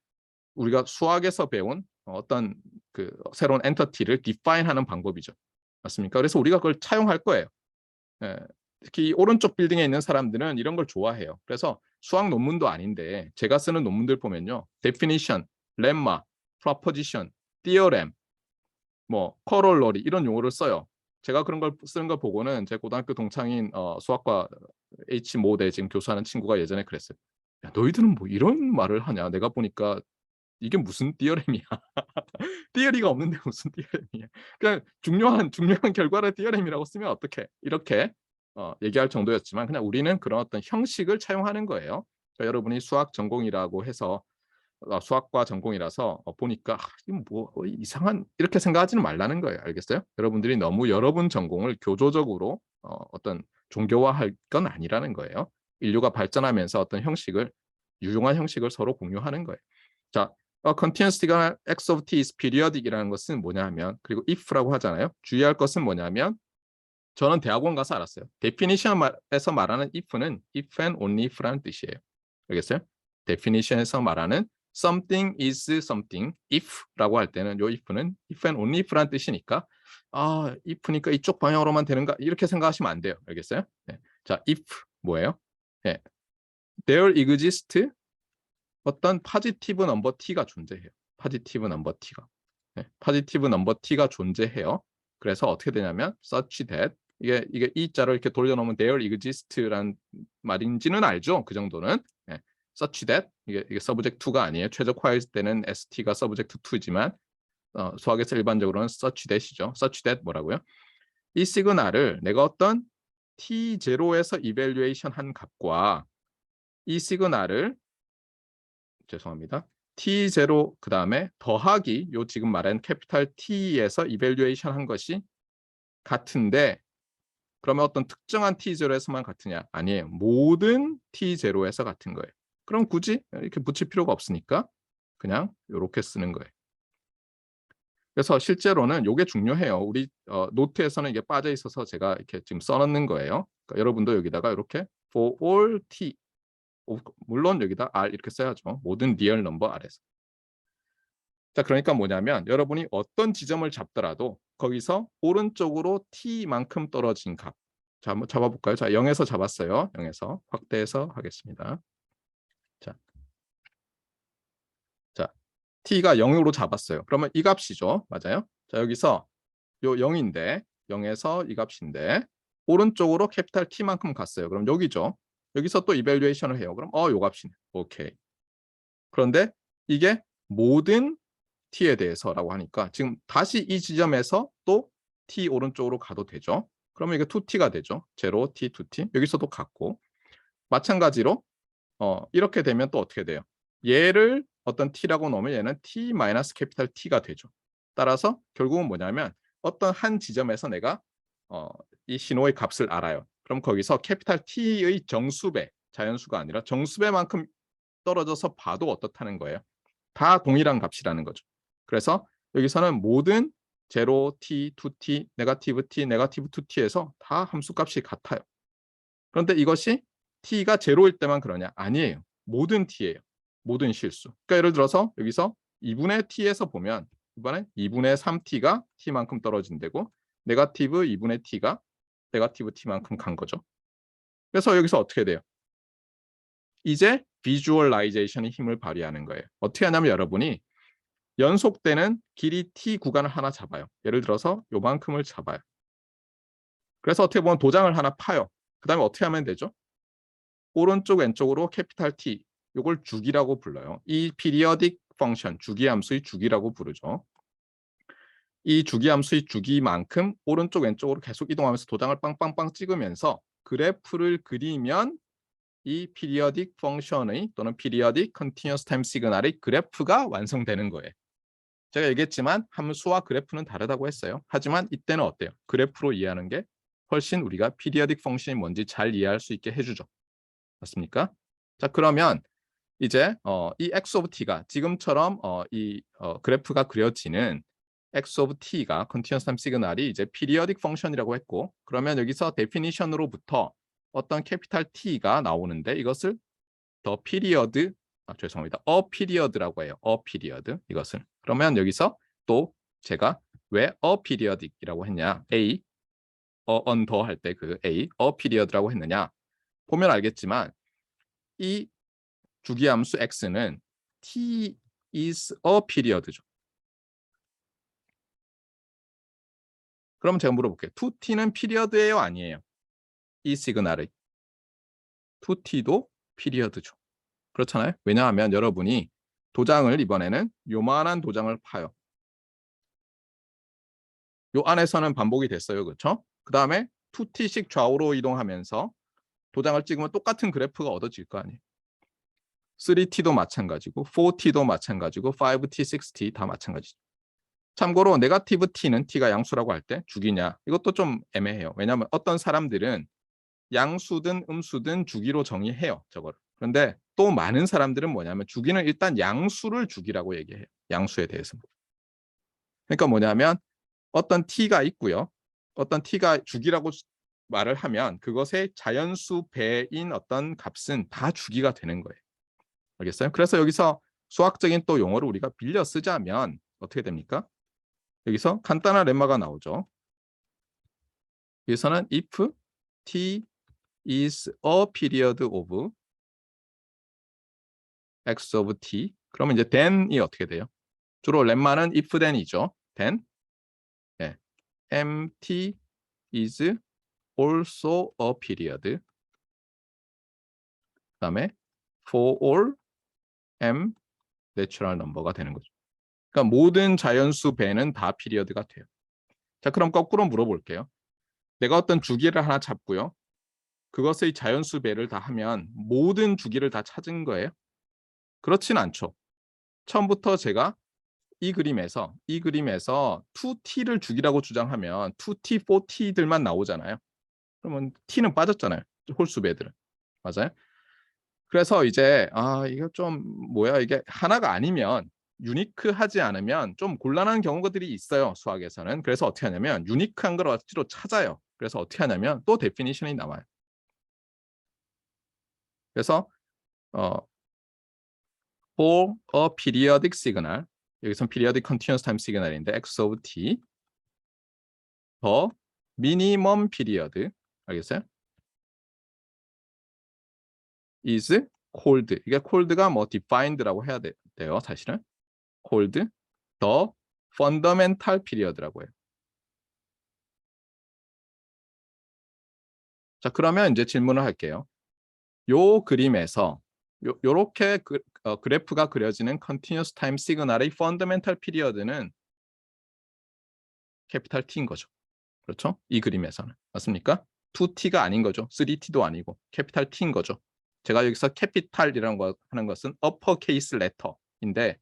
우리가 수학에서 배운 어떤 그 새로운 엔터티를 디파인하는 방법이죠. 맞습니까? 그래서 우리가 그걸 차용할 거예요. 예, 특히 오른쪽 빌딩에 있는 사람들은 이런 걸 좋아해요. 그래서 수학 논문도 아닌데 제가 쓰는 논문들 보면요. definition, lemma, proposition, theorem, 뭐 corollary 이런 용어를 써요. 제가 그런 걸 쓰는 걸 보고는 제 고등학교 동창인 수학과 H모대 지금 교수하는 친구가 예전에 그랬어요. 야, 너희들은 뭐 이런 말을 하냐? 내가 보니까 이게 무슨 띠어렘이야? 띠어리가 없는데 무슨 띠어렘이야? 그냥 중요한 결과를 띠어렘이라고 쓰면 어떡해? 이렇게 얘기할 정도였지만 그냥 우리는 그런 어떤 형식을 차용하는 거예요. 그러니까 여러분이 수학 전공이라고 해서 수학과 전공이라서 보니까 이거 뭐 이상한 이렇게 생각하지는 말라는 거예요. 알겠어요? 여러분들이 너무 여러분 전공을 교조적으로 어떤 종교화할 건 아니라는 거예요. 인류가 발전하면서 어떤 형식을 유용한 형식을 서로 공유하는 거예요. 자, continuous signal x of t is periodic이라는 것은 뭐냐 하면 그리고 if라고 하잖아요. 주의할 것은 뭐냐면 저는 대학원 가서 알았어요. definition에서 말하는 if는 if and only if라는 뜻이에요. 알겠어요? definition에서 말하는 something is something if라고 할 때는 요 if는 if and only if라는 뜻이니까 if니까 이쪽 방향으로만 되는가 이렇게 생각하시면 안 돼요. 알겠어요? 네. 자, if 뭐예요? 네. there exist 어떤 positive number t가 존재해요. positive number t가. 네. positive number t가 존재해요. 그래서 어떻게 되냐면 such that 이게 이 자를 이렇게 돌려놓으면 there exist라는 말인지는 알죠. 그 정도는. 네. such that 이게 subject to가 아니에요. 최적화일 때는 st가 subject to지만 수학에서 일반적으로는 such that이죠. such that 뭐라고요? 이 시그널을 내가 어떤 t0에서 이밸류에이션 한 값과 이 시그널을 죄송합니다. t0 그 다음에 더하기 요 지금 말한 캐피탈 T에서 이밸류에이션 한 것이 같은데 그러면 어떤 특정한 t0에서만 같으냐? 아니에요. 모든 t0에서 같은 거예요. 그럼 굳이 이렇게 붙일 필요가 없으니까 그냥 이렇게 쓰는 거예요. 그래서 실제로는 이게 중요해요. 우리 노트에서는 이게 빠져 있어서 제가 이렇게 지금 써놓는 거예요. 그러니까 여러분도 여기다가 이렇게 for all t 물론 여기다 r 이렇게 써야죠. 모든 리얼 넘버 r에서. 자, 그러니까 뭐냐면 여러분이 어떤 지점을 잡더라도 거기서 오른쪽으로 t만큼 떨어진 값. 자, 한번 잡아볼까요? 자, 0에서 잡았어요. 0에서 확대해서 하겠습니다. 자, t가 0으로 잡았어요. 그러면 이 값이죠. 맞아요? 자, 여기서 요 0인데 0에서 이 값인데 오른쪽으로 캐피탈 T만큼 갔어요. 그럼 여기죠. 여기서 또 이밸류에이션을 해요. 그럼 요 값이네. 오케이. 그런데 이게 모든 T에 대해서라고 하니까 지금 다시 이 지점에서 또 T 오른쪽으로 가도 되죠. 그러면 이게 2T가 되죠. 0T, 2T. 여기서도 같고 마찬가지로 이렇게 되면 또 어떻게 돼요? 얘를 어떤 t라고 놓으면 얘는 t 마이너스 캐피탈 t가 되죠. 따라서 결국은 뭐냐면 어떤 한 지점에서 내가 이 신호의 값을 알아요. 그럼 거기서 캐피탈 t의 정수배, 자연수가 아니라 정수배만큼 떨어져서 봐도 어떻다는 거예요? 다 동일한 값이라는 거죠. 그래서 여기서는 모든 0t, 2t, 네거티브 t, 네거티브 2t에서 다 함수값이 같아요. 그런데 이것이 t가 0일 때만 그러냐? 아니에요. 모든 t예요. 모든 실수. 그러니까 예를 들어서 여기서 2분의 t에서 보면 이번에 2분의 3t가 t만큼 떨어진다고 네거티브 2분의 t가 네거티브 t만큼 간 거죠. 그래서 여기서 어떻게 돼요? 이제 비주얼라이제이션이 힘을 발휘하는 거예요. 어떻게 하냐면 여러분이 연속되는 길이 t 구간을 하나 잡아요. 예를 들어서 요만큼을 잡아요. 그래서 어떻게 보면 도장을 하나 파요. 그 다음에 어떻게 하면 되죠? 오른쪽 왼쪽으로 캐피탈 T 이걸 주기라고 불러요. 이 periodic function 주기함수의 주기라고 부르죠. 이 주기함수의 주기만큼 오른쪽 왼쪽으로 계속 이동하면서 도장을 빵빵빵 찍으면서 그래프를 그리면 이 periodic function의 또는 periodic continuous time signal의 그래프가 완성되는 거예요. 제가 얘기했지만 함수와 그래프는 다르다고 했어요. 하지만 이때는 어때요? 그래프로 이해하는 게 훨씬 우리가 periodic function이 뭔지 잘 이해할 수 있게 해주죠. 맞습니까? 자, 그러면 이제 이 x of t가 지금처럼 그래프가 그려지는 x of t가 continuous time signal이 이제 periodic function이라고 했고 그러면 여기서 definition으로부터 어떤 캐피탈 t가 나오는데 이것을 the period 죄송합니다. a period라고 해요. a period 이것을. 그러면 여기서 또 제가 왜 a periodic이라고 했냐? a on the 할 때 그 a period라고 했느냐? 보면 알겠지만 이 주기함수 x는 t is a period죠. 그럼 제가 물어볼게요. 2t는 피리어드예요? 아니에요? 이 시그널의 2t도 피리어드죠. 그렇잖아요. 왜냐하면 여러분이 도장을 이번에는 요만한 도장을 파요. 요 안에서는 반복이 됐어요. 그렇죠? 그 다음에 2t씩 좌우로 이동하면서 도장을 찍으면 똑같은 그래프가 얻어질 거 아니에요. 3t도 마찬가지고 4t도 마찬가지고 5t, 6t 다 마찬가지죠. 참고로 네거티브 t는 t가 양수라고 할 때 주기냐 이것도 좀 애매해요. 왜냐하면 어떤 사람들은 양수든 음수든 주기로 정의해요. 저거를. 그런데 또 많은 사람들은 뭐냐면 주기는 일단 양수를 주기라고 얘기해요. 양수에 대해서. 그러니까 뭐냐면 어떤 t가 있고요. 어떤 t가 주기라고 말을 하면 그것의 자연수 배인 어떤 값은 다 주기가 되는 거예요. 알겠어요? 그래서 여기서 수학적인 또 용어를 우리가 빌려 쓰자면 어떻게 됩니까? 여기서 간단한 렘마가 나오죠. 여기서는 if t is a period of x of t 그러면 이제 then이 어떻게 돼요? 주로 렘마는 if then이죠. then 네. mt is also a period 그다음에 for all m natural number가 되는 거죠. 그러니까 모든 자연수 배는 다 피리어드가 돼요. 자, 그럼 거꾸로 물어볼게요. 내가 어떤 주기를 하나 잡고요. 그것의 자연수 배를 다 하면 모든 주기를 다 찾은 거예요? 그렇진 않죠. 처음부터 제가 이 그림에서 2t를 주기라고 주장하면 2t, 4t들만 나오잖아요. 그러면 t는 빠졌잖아요. 홀수 배들은. 맞아요? 그래서 이제 이거 좀 뭐야 이게 하나가 아니면 유니크하지 않으면 좀 곤란한 경우들이 있어요. 수학에서는. 그래서 어떻게 하냐면 유니크한 걸 억지로 찾아요. 그래서 어떻게 하냐면 또 데피니션이 나와요. 그래서 어, for a periodic signal 여기선 periodic continuous time signal인데 x of t the minimum period 알겠어요? is called 이게 called가 뭐 defined라고 해야 돼요. 사실은 called the fundamental period라고 해요. 자, 그러면 이제 질문을 할게요. 요 그림에서 요렇게 그래프가 그려지는 continuous time signal의 fundamental period는 캐피탈 T인 거죠. 그렇죠? 이 그림에서는. 맞습니까? 2T가 아닌 거죠. 3T도 아니고 캐피탈 T인 거죠. 제가 여기서 캐피탈이라는 거 하는 것은 uppercase letter인데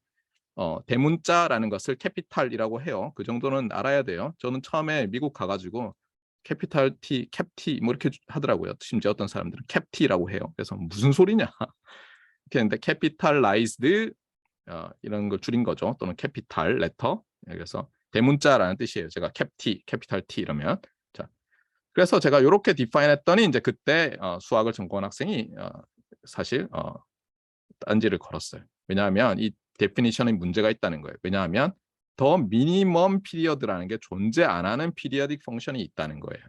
대문자라는 것을 캐피탈이라고 해요. 그 정도는 알아야 돼요. 저는 처음에 미국 가가지고 캐피탈 T, 캡티 뭐 이렇게 하더라고요. 심지어 어떤 사람들은 캡티라고 해요. 그래서 무슨 소리냐 이렇게 했는데 캐피탈라이즈드 이런 걸 줄인 거죠. 또는 캐피탈 레터. 그래서 대문자라는 뜻이에요. 제가 캡티, 캐피탈 T 이러면. 자, 그래서 제가 이렇게 디파인했더니 이제 그때 수학을 전공한 학생이 사실 딴지를 걸었어요. 왜냐하면 이 데피니션에 문제가 있다는 거예요. 왜냐하면 더 미니멈 피리어드라는 게 존재 안 하는 피리어딕 펑션이 있다는 거예요.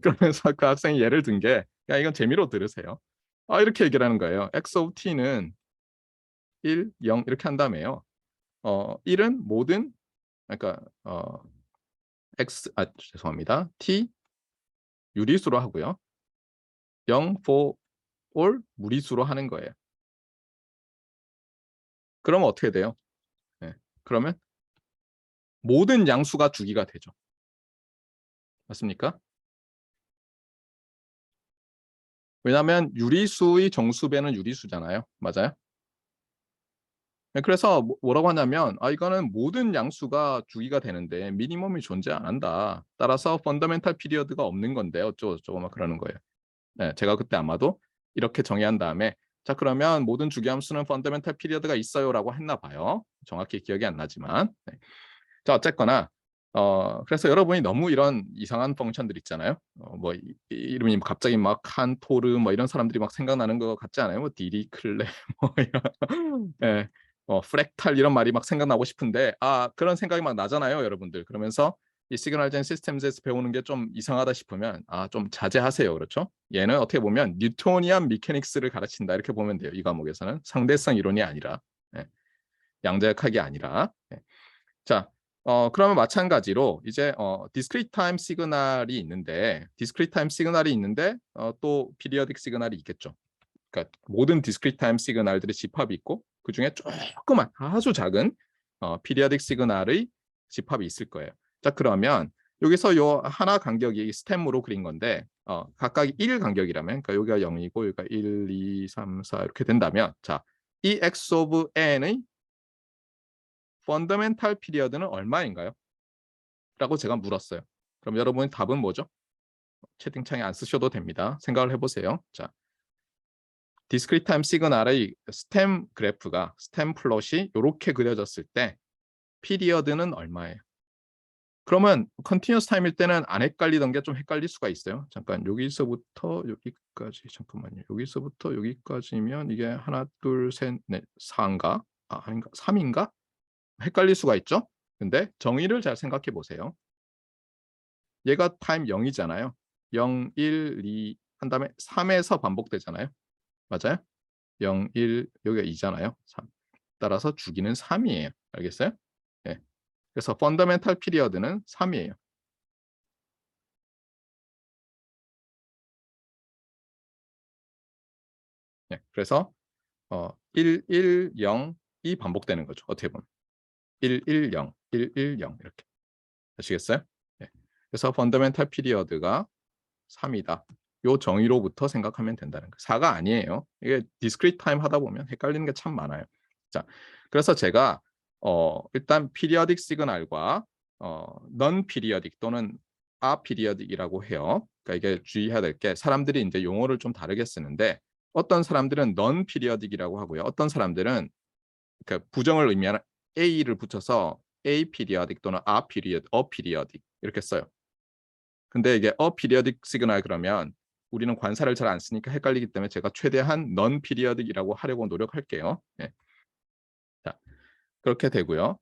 그러면서 그 학생이 예를 든 게, 야 이건 재미로 들으세요. 이렇게 얘기를 하는 거예요. x of t는 1, 0 이렇게 한다며요. 1은 모든 그러니까 죄송합니다. t 유리수로 하고요. 0 for all 무리수로 하는 거예요. 그러면 어떻게 돼요? 네. 그러면 모든 양수가 주기가 되죠. 맞습니까? 왜냐하면 유리수의 정수배는 유리수잖아요. 맞아요? 네, 그래서 뭐라고 하냐면 이거는 모든 양수가 주기가 되는데 미니멈이 존재 안 한다. 따라서 펀더멘탈 피리어드가 없는 건데 어쩌고저쩌고 막 그러는 거예요. 네, 제가 그때 아마도 이렇게 정의한 다음에 자 그러면 모든 주기함수는 펀더멘탈 피리어드가 있어요라고 했나 봐요. 정확히 기억이 안 나지만. 네. 자 어쨌거나 그래서 여러분이 너무 이런 이상한 펑션들 있잖아요. 뭐 이름이 갑자기 막 칸토르 뭐 이런 사람들이 막 생각나는 거 같지 않아요? 뭐 디리클레 뭐 이런 예. 프랙탈 이런 말이 막 생각나고 싶은데 그런 생각이 막 나잖아요, 여러분들. 그러면서 이 시그널 젠 시스템즈에서 배우는 게 좀 이상하다 싶으면 좀 자제하세요. 그렇죠? 얘는 어떻게 보면 뉴토니안 미케닉스를 가르친다 이렇게 보면 돼요. 이 과목에서는 상대성 이론이 아니라 예. 양자역학이 아니라 예. 자, 그러면 마찬가지로 이제 디스크리트 타임 시그널이 있는데 또 피리어딕 시그널이 있겠죠. 그러니까 모든 디스크리트 타임 시그널들의 집합이 있고 그중에 조그만 아주 작은 피리어딕 시그널의 집합이 있을 거예요. 자, 그러면 여기서 요 하나 간격이 스템으로 그린 건데 각각 1 간격이라면 그러니까 여기가 0이고 여기가 1, 2, 3, 4 이렇게 된다면 자, 이 x of n의 펀더멘탈 피리어드는 얼마인가요? 라고 제가 물었어요. 그럼 여러분의 답은 뭐죠? 채팅창에 안 쓰셔도 됩니다. 생각을 해보세요. 자, 디스크리트 타임 시그널의 스템 그래프가 스템 플롯이 이렇게 그려졌을 때 피리어드는 얼마예요? 그러면 컨티뉴어스 타임일 때는 안 헷갈리던 게 좀 헷갈릴 수가 있어요. 잠깐 여기서부터 여기까지 잠깐만요. 여기서부터 여기까지면 이게 하나, 둘, 셋, 넷, 4인가? 아닌가? 3인가? 헷갈릴 수가 있죠. 근데 정의를 잘 생각해 보세요. 얘가 타임 0이잖아요. 0, 1, 2 한 다음에 3에서 반복되잖아요. 맞아요? 0, 1 여기가 2잖아요. 3. 따라서 주기는 3이에요. 알겠어요? 네. 그래서 펀더멘탈 피리어드는 3이에요. 네. 그래서 1, 1, 0이 반복되는 거죠. 어떻게 보면 1, 1, 0, 1, 1, 0 이렇게. 아시겠어요? 네. 그래서 펀더멘탈 피리어드가 3이다. 요 정의로부터 생각하면 된다는 거예요. 4가 아니에요. 이게 디스크리트 타임 하다 보면 헷갈리는 게 참 많아요. 자, 그래서 제가 일단 피리어딕 시그널과 non periodic 또는 aperiodic이라고 해요. 그러니까 이게 주의해야 될 게 사람들이 이제 용어를 좀 다르게 쓰는데 어떤 사람들은 non periodic이라고 하고요. 어떤 사람들은 그 부정을 의미하는 a를 붙여서 aperiodic 또는 aperiodic 이렇게 써요. 근데 이게 aperiodic 시그널 그러면 우리는 관사를 잘 안 쓰니까 헷갈리기 때문에 제가 최대한 non periodic이라고 하려고 노력할게요. 네. 자, 그렇게 되고요.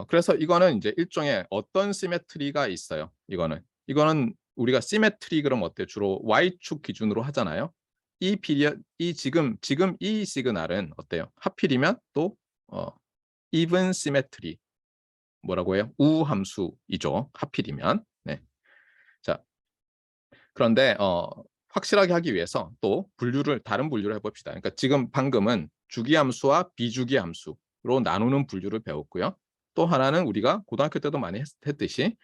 그래서 이거는 이제 일종의 어떤 시메트리가 있어요. 이거는 우리가 시메트리 그럼 어때? 주로 y축 기준으로 하잖아요. 이 지금 이 시그널은 어때요? 하필이면 또 even symmetry 뭐라고 해요? 우함수이죠. 하필이면. 네. 자, 그런데 확실하게 하기 위해서 또 다른 분류를 해봅시다. 그러니까 지금 방금은 주기함수와 비주기함수로 나누는 분류를 배웠고요. 또 하나는 우리가 고등학교 때도 많이 했듯이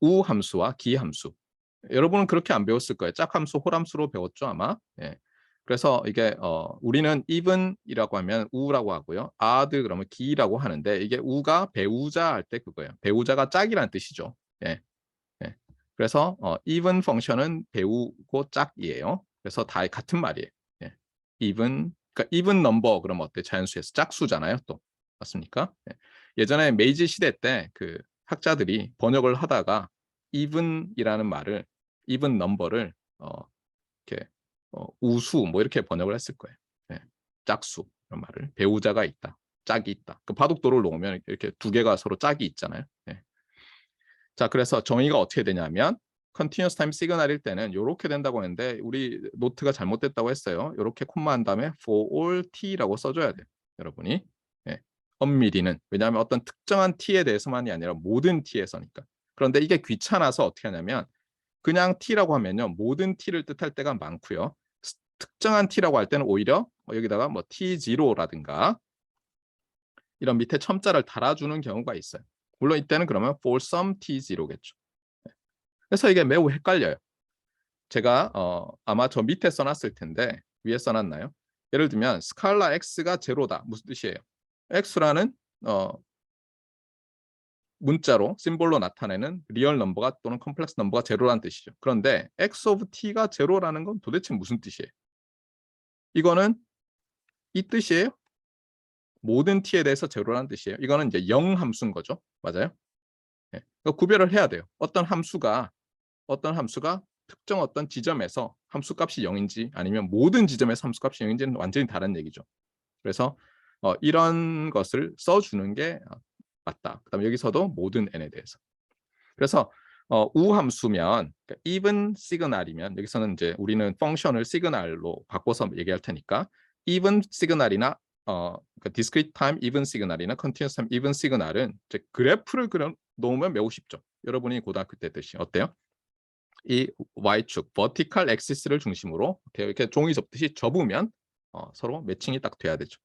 우함수와 기함수. 여러분은 그렇게 안 배웠을 거예요. 짝함수, 홀함수로 배웠죠 아마. 예. 그래서 이게 우리는 even이라고 하면 우라고 하고요. odd 그러면 기라고 하는데 이게 우가 배우자 할 때 그거예요. 배우자가 짝이란 뜻이죠. 예. 예. 그래서 even 펑션은 배우고 짝이에요. 그래서 다 같은 말이에요. 예. 그러니까 even number 그러면 어때? 자연수에서 짝수잖아요. 또 맞습니까? 예. 예전에 메이지 시대 때 그 학자들이 번역을 하다가 even이라는 말을 even number를 이렇게 우수 뭐 이렇게 번역을 했을 거예요. 예. 짝수 이런 말을 배우자가 있다, 짝이 있다. 그 바둑도를 놓으면 이렇게 두 개가 서로 짝이 있잖아요. 예. 자, 그래서 정의가 어떻게 되냐면 continuous time 시그널일 때는 이렇게 된다고 했는데 우리 노트가 잘못됐다고 했어요. 이렇게 콤마 한 다음에 for all t라고 써줘야 돼요. 여러분이. 예. 엄밀히는. 왜냐하면 어떤 특정한 t에 대해서만이 아니라 모든 t에서니까. 그런데 이게 귀찮아서 어떻게 하냐면 그냥 t라고 하면요. 모든 t를 뜻할 때가 많고요. 특정한 t라고 할 때는 오히려 여기다가 뭐 t0라든가 이런 밑에 첨자를 달아주는 경우가 있어요. 물론 이때는 그러면 for some t0겠죠. 그래서 이게 매우 헷갈려요. 제가 아마 저 밑에 써놨을 텐데 위에 써놨나요? 예를 들면 스칼라 x가 제로다. 무슨 뜻이에요? x라는 문자로 심볼로 나타내는 리얼 넘버가 또는 컴플렉스 넘버가 제로라는 뜻이죠. 그런데 x of t가 제로라는 건 도대체 무슨 뜻이에요? 이거는 이 뜻이에요? 모든 t에 대해서 제로라는 뜻이에요. 이거는 이제 0 함수인 거죠. 맞아요? 네. 구별을 해야 돼요. 어떤 함수가 특정 어떤 지점에서 함수값이 0인지 아니면 모든 지점에서 함수값이 0인지는 완전히 다른 얘기죠. 그래서 이런 것을 써주는 게 맞다. 그다음에 여기서도 모든 n에 대해서. 그래서 우함수면 그러니까 even 시그널이면 여기서는 이제 우리는 펑션을 시그널로 바꿔서 얘기할 테니까 even 시그널이나 그러니까 discrete time even 시그널이나 continuous time even 시그널은 이제 그래프를 그려 놓으면 매우 쉽죠. 여러분이 고등학교 때 했듯이 어때요? 이 y축 vertical axis를 중심으로 이렇게 종이 접듯이 접으면 서로 매칭이 딱 돼야 되죠.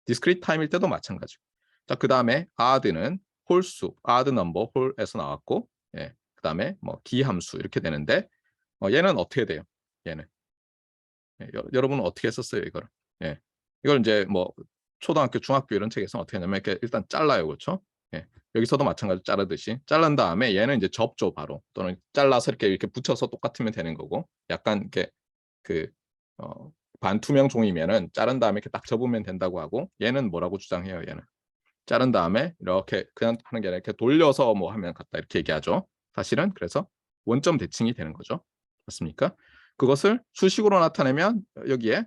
discrete time일 때도 마찬가지고. 자, 그다음에 odd는 홀수, odd number, 홀에서 나왔고, 예, 그다음에 뭐 기함수 이렇게 되는데 얘는 어떻게 돼요? 얘는 여러분은 어떻게 했었어요 이거를? 예, 이걸 이제 뭐 초등학교, 중학교 이런 책에서 어떻게 하냐면 이렇게 일단 잘라요, 그렇죠? 예, 여기서도 마찬가지로 자르듯이 자른 다음에 얘는 이제 접죠 바로 또는 잘라서 이렇게 붙여서 똑같으면 되는 거고 약간 이렇게 그 반투명 종이면은 자른 다음에 이렇게 딱 접으면 된다고 하고 얘는 뭐라고 주장해요 얘는 자른 다음에 이렇게 그냥 하는 게 아니라 이렇게 돌려서 뭐 하면 같다 이렇게 얘기하죠. 사실은 그래서 원점 대칭이 되는 거죠. 맞습니까? 그것을 수식으로 나타내면 여기에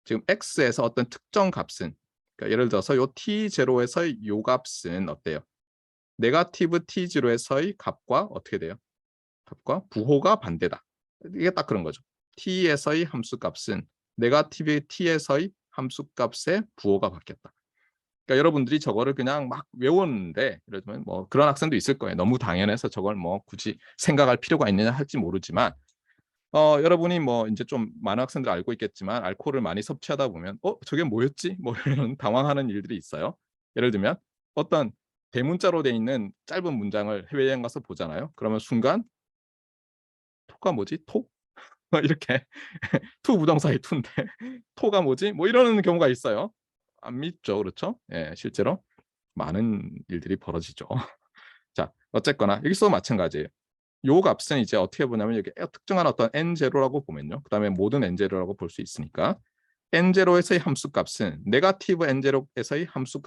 지금 x에서 어떤 특정 값은 그러니까 예를 들어서 요 t0에서의 요 값은 어때요? 네거티브 t0에서의 값과 어떻게 돼요? 값과 부호가 반대다. 이게 딱 그런 거죠. t에서의 함수값은 네거티브 t에서의 함수값의 부호가 바뀌었다. 그러니까 여러분들이 저거를 그냥 막 외웠는데 예를 들면 뭐 그런 학생도 있을 거예요. 너무 당연해서 저걸 뭐 굳이 생각할 필요가 있느냐 할지 모르지만 여러분이 뭐 이제 좀 많은 학생들 알고 있겠지만 알코올을 많이 섭취하다 보면 저게 뭐였지? 뭐 이런 당황하는 일들이 있어요. 예를 들면 어떤 대문자로 돼 있는 짧은 문장을 해외여행 가서 보잖아요. 그러면 순간 토가 뭐지? 토? 이렇게 투 부정사의 투인데 토가 뭐지? 뭐 이러는 경우가 있어요. 안 믿죠, 그렇죠? 예, 실제로 많은 일들이 벌어지죠. 자, 어쨌거나 여기서 마찬가지예요. 요 값은 이제 어떻게 보냐면 여기 특정한 어떤 n0라고 보면요. 그다음에 모든 n0라고 볼 수 있으니까 n0에서의 함수 값은 네거티브 n0에서의 함수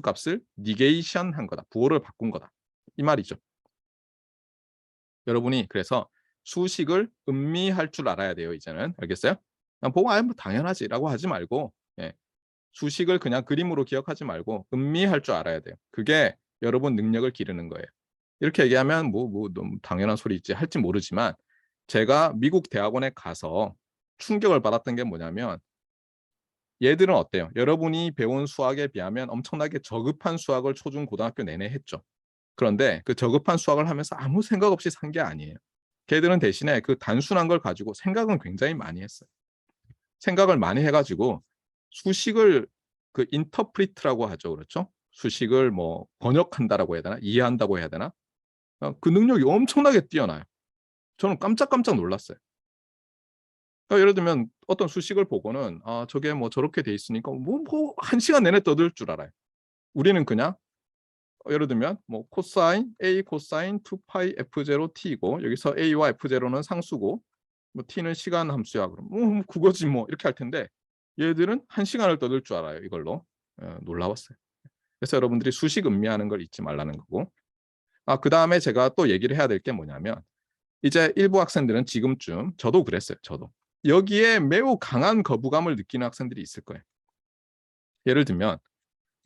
값을 니게이션 한 거다. 부호를 바꾼 거다. 이 말이죠. 여러분이 그래서 수식을 음미할 줄 알아야 돼요. 이제는 알겠어요? 그냥 보고 뭐 당연하지라고 하지 말고 예, 수식을 그냥 그림으로 기억하지 말고 음미할 줄 알아야 돼요. 그게 여러분 능력을 기르는 거예요. 이렇게 얘기하면 뭐 너무 당연한 소리지 할지 모르지만 제가 미국 대학원에 가서 충격을 받았던 게 뭐냐면 얘들은 어때요? 여러분이 배운 수학에 비하면 엄청나게 저급한 수학을 초중 고등학교 내내 했죠. 그런데 그 저급한 수학을 하면서 아무 생각 없이 산 게 아니에요. 걔들은 대신에 그 단순한 걸 가지고 생각은 굉장히 많이 했어요. 생각을 많이 해가지고 수식을 그 인터프리트라고 하죠. 그렇죠? 수식을 뭐 번역한다라고 해야 되나? 이해한다고 해야 되나? 그 능력이 엄청나게 뛰어나요. 저는 깜짝깜짝 놀랐어요. 그러니까 예를 들면 어떤 수식을 보고는 아 저게 뭐 저렇게 돼 있으니까 뭐 1시간 내내 떠들 줄 알아요. 우리는 그냥 예를 들면 뭐 코사인 A 코사인 2파이 F0 T이고 여기서 A와 F0는 상수고 뭐 T는 시간 함수야. 그럼 그거지 뭐 이렇게 할 텐데 얘들은 1시간을 떠들 줄 알아요. 이걸로. 놀라웠어요. 그래서 여러분들이 수식 음미하는 걸 잊지 말라는 거고. 그다음에 제가 또 얘기를 해야 될 게 뭐냐면 이제 일부 학생들은 지금쯤 저도 그랬어요. 저도. 여기에 매우 강한 거부감을 느끼는 학생들이 있을 거예요. 예를 들면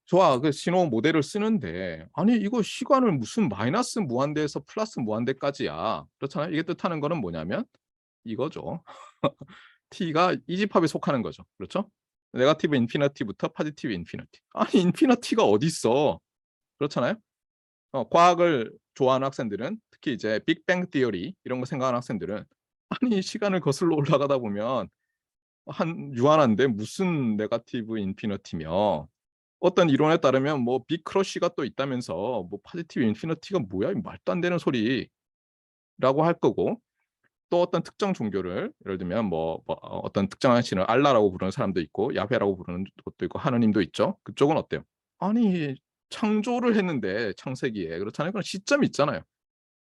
좋아, 그 신호 모델을 쓰는데 아니 이거 시간을 무슨 마이너스 무한대에서 플러스 무한대까지야. 그렇잖아요. 이게 뜻하는 거는 뭐냐면 이거죠. t가 이 집합에 속하는 거죠. 그렇죠? 네거티브 인피니티부터 포지티브 인피니티. 아니 인피니티가 어디 있어? 그렇잖아요. 과학을 좋아하는 학생들은 특히 이제 빅뱅 티어리 이런 거 생각하는 학생들은 아니 시간을 거슬러 올라가다 보면 한 유한한데 무슨 네거티브 인피니티며 어떤 이론에 따르면 뭐 빅 크러쉬가 또 있다면서 뭐 포지티브 인피니티가 뭐야? 이 말도 안 되는 소리라고 할 거고 또 어떤 특정 종교를 예를 들면 어떤 특정한 신을 알라라고 부르는 사람도 있고 야훼라고 부르는 것도 있고 하느님도 있죠. 그쪽은 어때요? 아니 창조를 했는데 창세기에 그렇잖아요. 그런 시점이 있잖아요.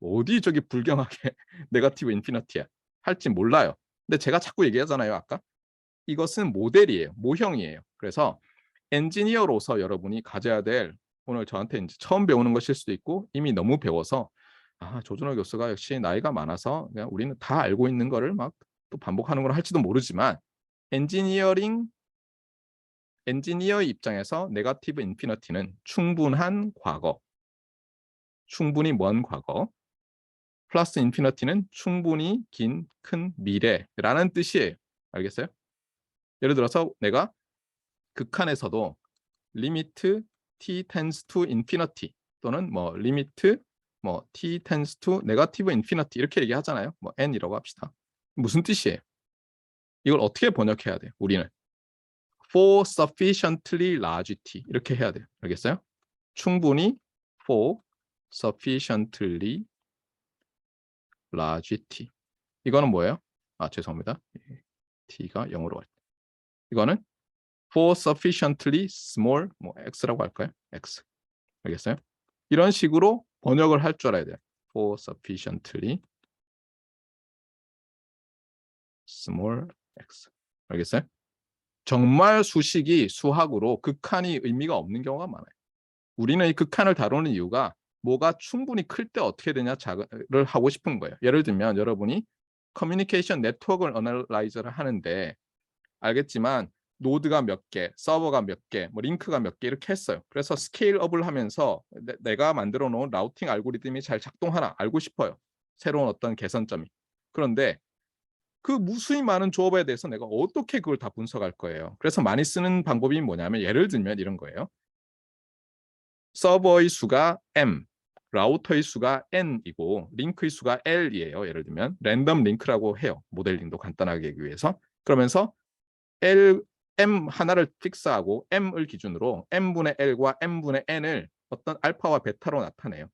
어디 저기 불경하게 네거티브 인피니티야 할지 몰라요. 근데 제가 자꾸 얘기하잖아요. 아까 이것은 모델이에요. 모형이에요. 그래서 엔지니어로서 여러분이 가져야 될 오늘 저한테 이제 처음 배우는 것일 수도 있고 이미 너무 배워서 조준호 교수가 역시 나이가 많아서 그냥 우리는 다 알고 있는 거를 막 또 반복하는 걸 할지도 모르지만 엔지니어의 입장에서 네거티브 인피니티는 충분한 과거, 충분히 먼 과거, 플러스 인피니티는 충분히 긴 큰 미래라는 뜻이에요. 알겠어요? 예를 들어서 내가 극한에서도 리미트 t tends to infinity 또는 뭐 리미트 뭐 t tends to negative infinity 이렇게 얘기하잖아요. 뭐 n이라고 합시다. 무슨 뜻이에요? 이걸 어떻게 번역해야 돼요? 우리는 for sufficiently large t 이렇게 해야 돼요. 알겠어요? 충분히 for sufficiently large t 이거는 뭐예요? 죄송합니다. t가 0으로 갈 때. 이거는 for sufficiently small 뭐 x라고 할까요? x. 알겠어요? 이런 식으로 번역을 할 줄 알아야 돼요. for sufficiently small x. 알겠어요? 정말 수식이 수학으로 극한이 의미가 없는 경우가 많아요. 우리는 이 극한을 다루는 이유가 뭐가 충분히 클 때 어떻게 되냐를 하고 싶은 거예요. 예를 들면 여러분이 커뮤니케이션 네트워크를 어널라이저를 하는데 알겠지만 노드가 몇 개, 서버가 몇 개, 뭐 링크가 몇 개 이렇게 했어요. 그래서 스케일업을 하면서 내가 만들어 놓은 라우팅 알고리즘이 잘 작동하나 알고 싶어요. 새로운 어떤 개선점이. 그런데 그 무수히 많은 조업에 대해서 내가 어떻게 그걸 다 분석할 거예요. 그래서 많이 쓰는 방법이 뭐냐면 예를 들면 이런 거예요. 서버의 수가 m, 라우터의 수가 n이고 링크의 수가 l이에요. 예를 들면 랜덤 링크라고 해요. 모델링도 간단하게 하기 위해서. 그러면서 L m 하나를 픽스하고 m을 기준으로 m분의 l과 m분의 n을 어떤 알파와 베타로 나타내요.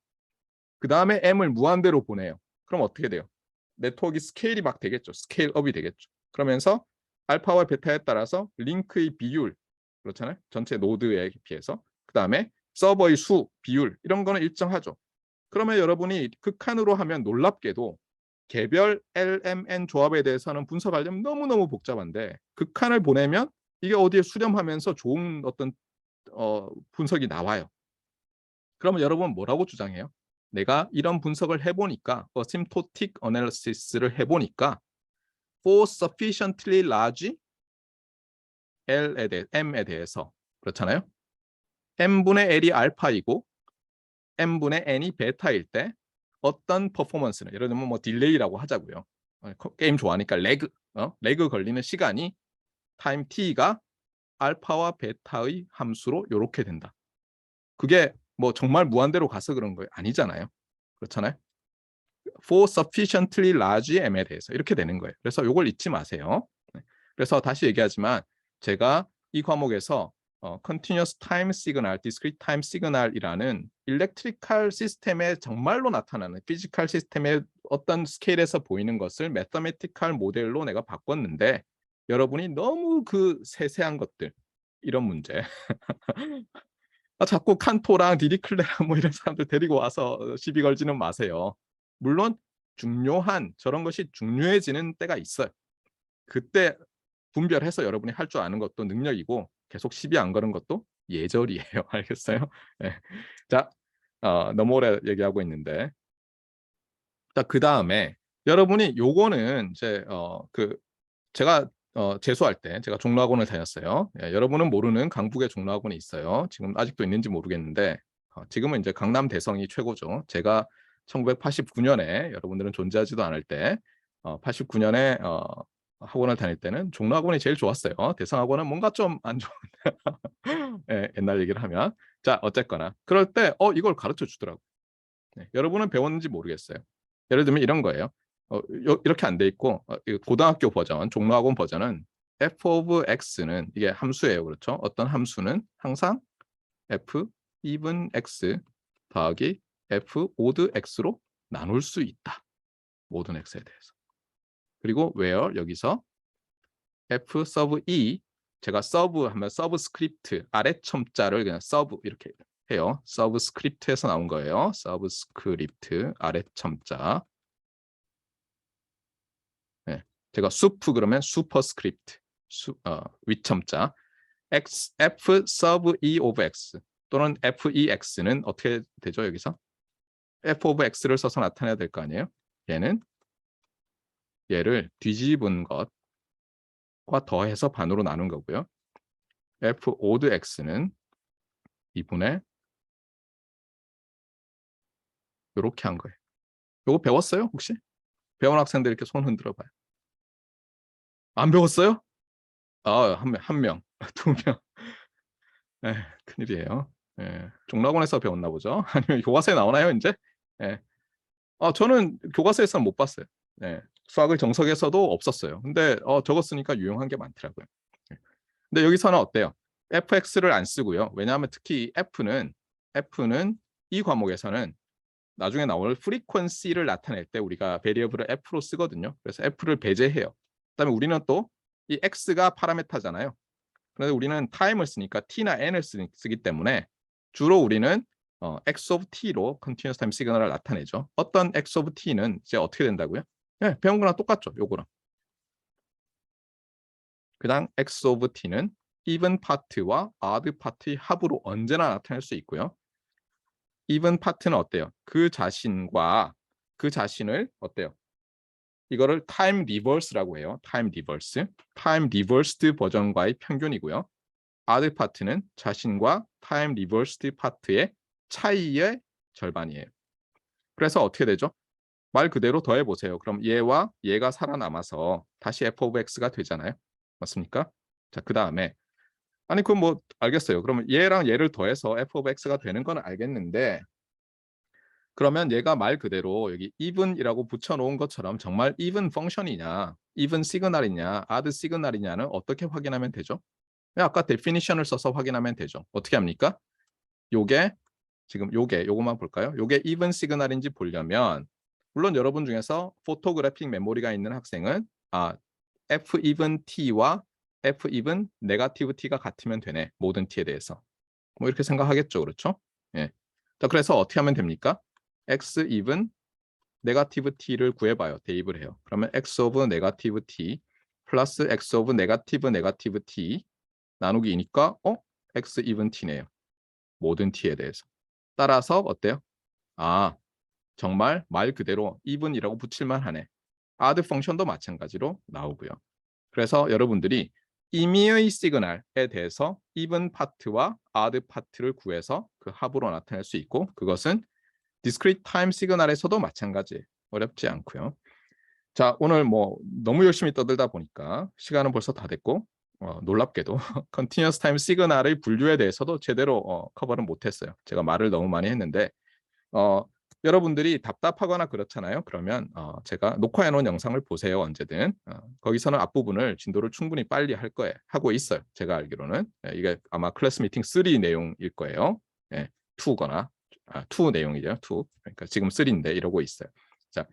그 다음에 m을 무한대로 보내요. 그럼 어떻게 돼요? 네트워크 스케일이 막 되겠죠. 스케일업이 되겠죠. 그러면서 알파와 베타에 따라서 링크의 비율, 그렇잖아요. 전체 노드에 비해서. 그 다음에 서버의 수, 비율 이런 거는 일정하죠. 그러면 여러분이 극한으로 하면 놀랍게도 개별 LMN 조합에 대해서는 분석하려면 너무너무 복잡한데 극한을 보내면 이게 어디에 수렴하면서 좋은 어떤 분석이 나와요. 그러면 여러분 뭐라고 주장해요? 내가 이런 분석을 해보니까 asymptotic analysis를 해보니까 for sufficiently large M에 대해서 그렇잖아요. M분의 L이 알파이고 M분의 N이 베타일 때 어떤 퍼포먼스는 예를 들면 뭐 딜레이라고 하자고요. 게임 좋아하니까 레그 걸리는 시간이 타임 t가 알파와 베타의 함수로 이렇게 된다. 그게 뭐 정말 무한대로 가서 그런 거예요? 아니잖아요. 그렇잖아요. for sufficiently large m에 대해서 이렇게 되는 거예요. 그래서 이걸 잊지 마세요. 그래서 다시 얘기하지만 제가 이 과목에서 continuous time signal, discrete time signal이라는 일렉트리컬 시스템에 정말로 나타나는 피지컬 시스템의 어떤 스케일에서 보이는 것을 매서메티컬 모델로 내가 바꿨는데 여러분이 너무 그 세세한 것들 이런 문제 자꾸 칸토랑 디리클레랑 뭐 이런 사람들 데리고 와서 시비 걸지는 마세요. 물론 중요한 저런 것이 중요해지는 때가 있어요. 그때 분별해서 여러분이 할 줄 아는 것도 능력이고 계속 시비 안 거는 것도 예절이에요. 알겠어요? 네. 자, 너무 오래 얘기하고 있는데 자, 그다음에 여러분이 요거는 이제 제가 재수할 때 제가 종로학원을 다녔어요. 예, 여러분은 모르는 강북에 종로학원이 있어요. 지금 아직도 있는지 모르겠는데 지금은 이제 강남 대성이 최고죠. 제가 1989년에 여러분들은 존재하지도 않을 때 89년에 학원을 다닐 때는 종로학원이 제일 좋았어요. 대성학원은 뭔가 좀 안 좋은데 예, 옛날 얘기를 하면 자 어쨌거나 그럴 때 이걸 가르쳐 주더라고요. 네, 여러분은 배웠는지 모르겠어요. 예를 들면 이런 거예요. 이렇게 안 돼 있고 고등학교 버전, 종로학원 버전은 f of x는 이게 함수예요. 그렇죠? 어떤 함수는 항상 f even x 더하기 f odd x로 나눌 수 있다. 모든 x에 대해서. 그리고 where 여기서 f sub e 제가 sub 하면 서브스크립트 아래 첨자를 그냥 sub 이렇게 해요. 서브스크립트에서 나온 거예요. 서브스크립트 아래 첨자. 네. 제가 수프 그러면 슈퍼스크립트 윗첨자 x f sub e of x 또는 f e x는 어떻게 되죠 여기서? f of x를 써서 나타내야 될 거 아니에요? 얘를 뒤집은 것과 더해서 반으로 나눈 거고요. f odd x는 2분의 이렇게 한 거예요. 이거 배웠어요 혹시? 배운 학생들 이렇게 손 흔들어 봐요. 안 배웠어요? 한 명, 두 명. 큰일이에요. 종락원에서 배웠나 보죠. 아니면 교과서에 나오나요, 이제? 예. 저는 교과서에서는 못 봤어요. 수학의 정석에서도 없었어요. 근데 적었으니까 유용한 게 많더라고요. 근데 여기서는 어때요? fx를 안 쓰고요. 왜냐하면 특히 F는 이 과목에서는 나중에 나올 프리퀀시를 나타낼 때 우리가 베리어블을 F로 쓰거든요. 그래서 F를 배제해요. 그다음에 우리는 또 이 X가 파라메타잖아요. 그런데 우리는 타임을 쓰니까 t나 n을 쓰기 때문에 주로 우리는 x of t로 continuous time signal을 나타내죠. 어떤 x of t는 이제 어떻게 된다고요? 네, 배운 거랑 똑같죠. 요거랑. 그다음 x of t는 even part와 odd part의 합으로 언제나 나타낼 수 있고요. even part는 어때요? 그 자신을 어때요? 이거를 time reverse라고 해요. time reverse. time reversed 버전과의 평균이고요. odd part는 자신과 time reversed part의 차이의 절반이에요. 그래서 어떻게 되죠? 말 그대로 더해보세요. 그럼 얘와 얘가 살아남아서 다시 f of x가 되잖아요. 맞습니까? 자, 그 다음에 아니 그럼 뭐 알겠어요. 그러면 얘랑 얘를 더해서 f of x가 되는 건 알겠는데 그러면 얘가 말 그대로 여기 even이라고 붙여놓은 것처럼 정말 even 펑션이냐 even 시그널이냐 odd 시그널이냐는 어떻게 확인하면 되죠? 아까 definition을 써서 확인하면 되죠. 어떻게 합니까? 요게 지금 요거만 볼까요? 요게 even 시그널인지 보려면 물론 여러분 중에서 포토그래픽 메모리가 있는 학생은 f even t와 f even 네거티브 t가 같으면 되네. 모든 t에 대해서. 뭐 이렇게 생각하겠죠. 그렇죠? 예. 자, 그래서 어떻게 하면 됩니까? x even 네거티브 t를 구해봐요. 대입을 해요. 그러면 x of 네거티브 t 플러스 x of 네거티브 t 나누기 2니까 x even t네요. 모든 t에 대해서. 따라서 어때요? 정말 말 그대로 even이라고 붙일만 하네. add 펑션도 마찬가지로 나오고요. 그래서 여러분들이 임의의 시그널에 대해서 even 파트와 odd 파트를 구해서 그 합으로 나타낼 수 있고 그것은 discrete time 시그널에서도 마찬가지 어렵지 않고요. 자, 오늘 뭐 너무 열심히 떠들다 보니까 시간은 벌써 다 됐고 놀랍게도 continuous time 시그널의 분류에 대해서도 제대로 커버를 못했어요. 제가 말을 너무 많이 했는데 여러분들이 답답하거나 그렇잖아요. 그러면 제가 녹화해 놓은 영상을 보세요. 언제든. 거기서는 앞부분을 진도를 충분히 빨리 하고 있어요. 제가 알기로는. 이게 아마 클래스 미팅 3 내용일 거예요. 2거나 2 내용이죠. 2. 그러니까 지금 3인데 이러고 있어요. 자,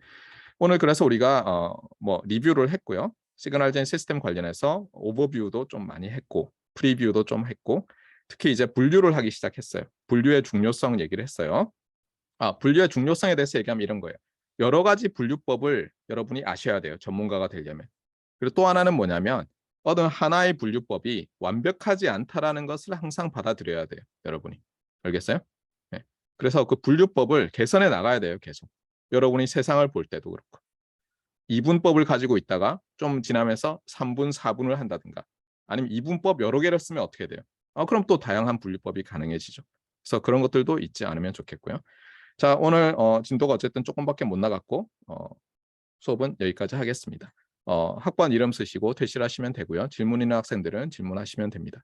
오늘 그래서 우리가 뭐 리뷰를 했고요. 시그널 시스템 관련해서 오버뷰도 좀 많이 했고 프리뷰도 좀 했고 특히 이제 분류를 하기 시작했어요. 분류의 중요성 얘기를 했어요. 분류의 중요성에 대해서 얘기하면 이런 거예요. 여러 가지 분류법을 여러분이 아셔야 돼요. 전문가가 되려면. 그리고 또 하나는 뭐냐면 어떤 하나의 분류법이 완벽하지 않다라는 것을 항상 받아들여야 돼요. 여러분이. 알겠어요? 네. 그래서 그 분류법을 개선해 나가야 돼요. 계속. 여러분이 세상을 볼 때도 그렇고. 2분법을 가지고 있다가 좀 지나면서 3분, 4분을 한다든가 아니면 2분법 여러 개를 쓰면 어떻게 돼요? 그럼 또 다양한 분류법이 가능해지죠. 그래서 그런 것들도 있지 않으면 좋겠고요. 자, 오늘 진도가 어쨌든 조금밖에 못 나갔고 수업은 여기까지 하겠습니다. 학번 이름 쓰시고 퇴실하시면 되고요. 질문 있는 학생들은 질문하시면 됩니다.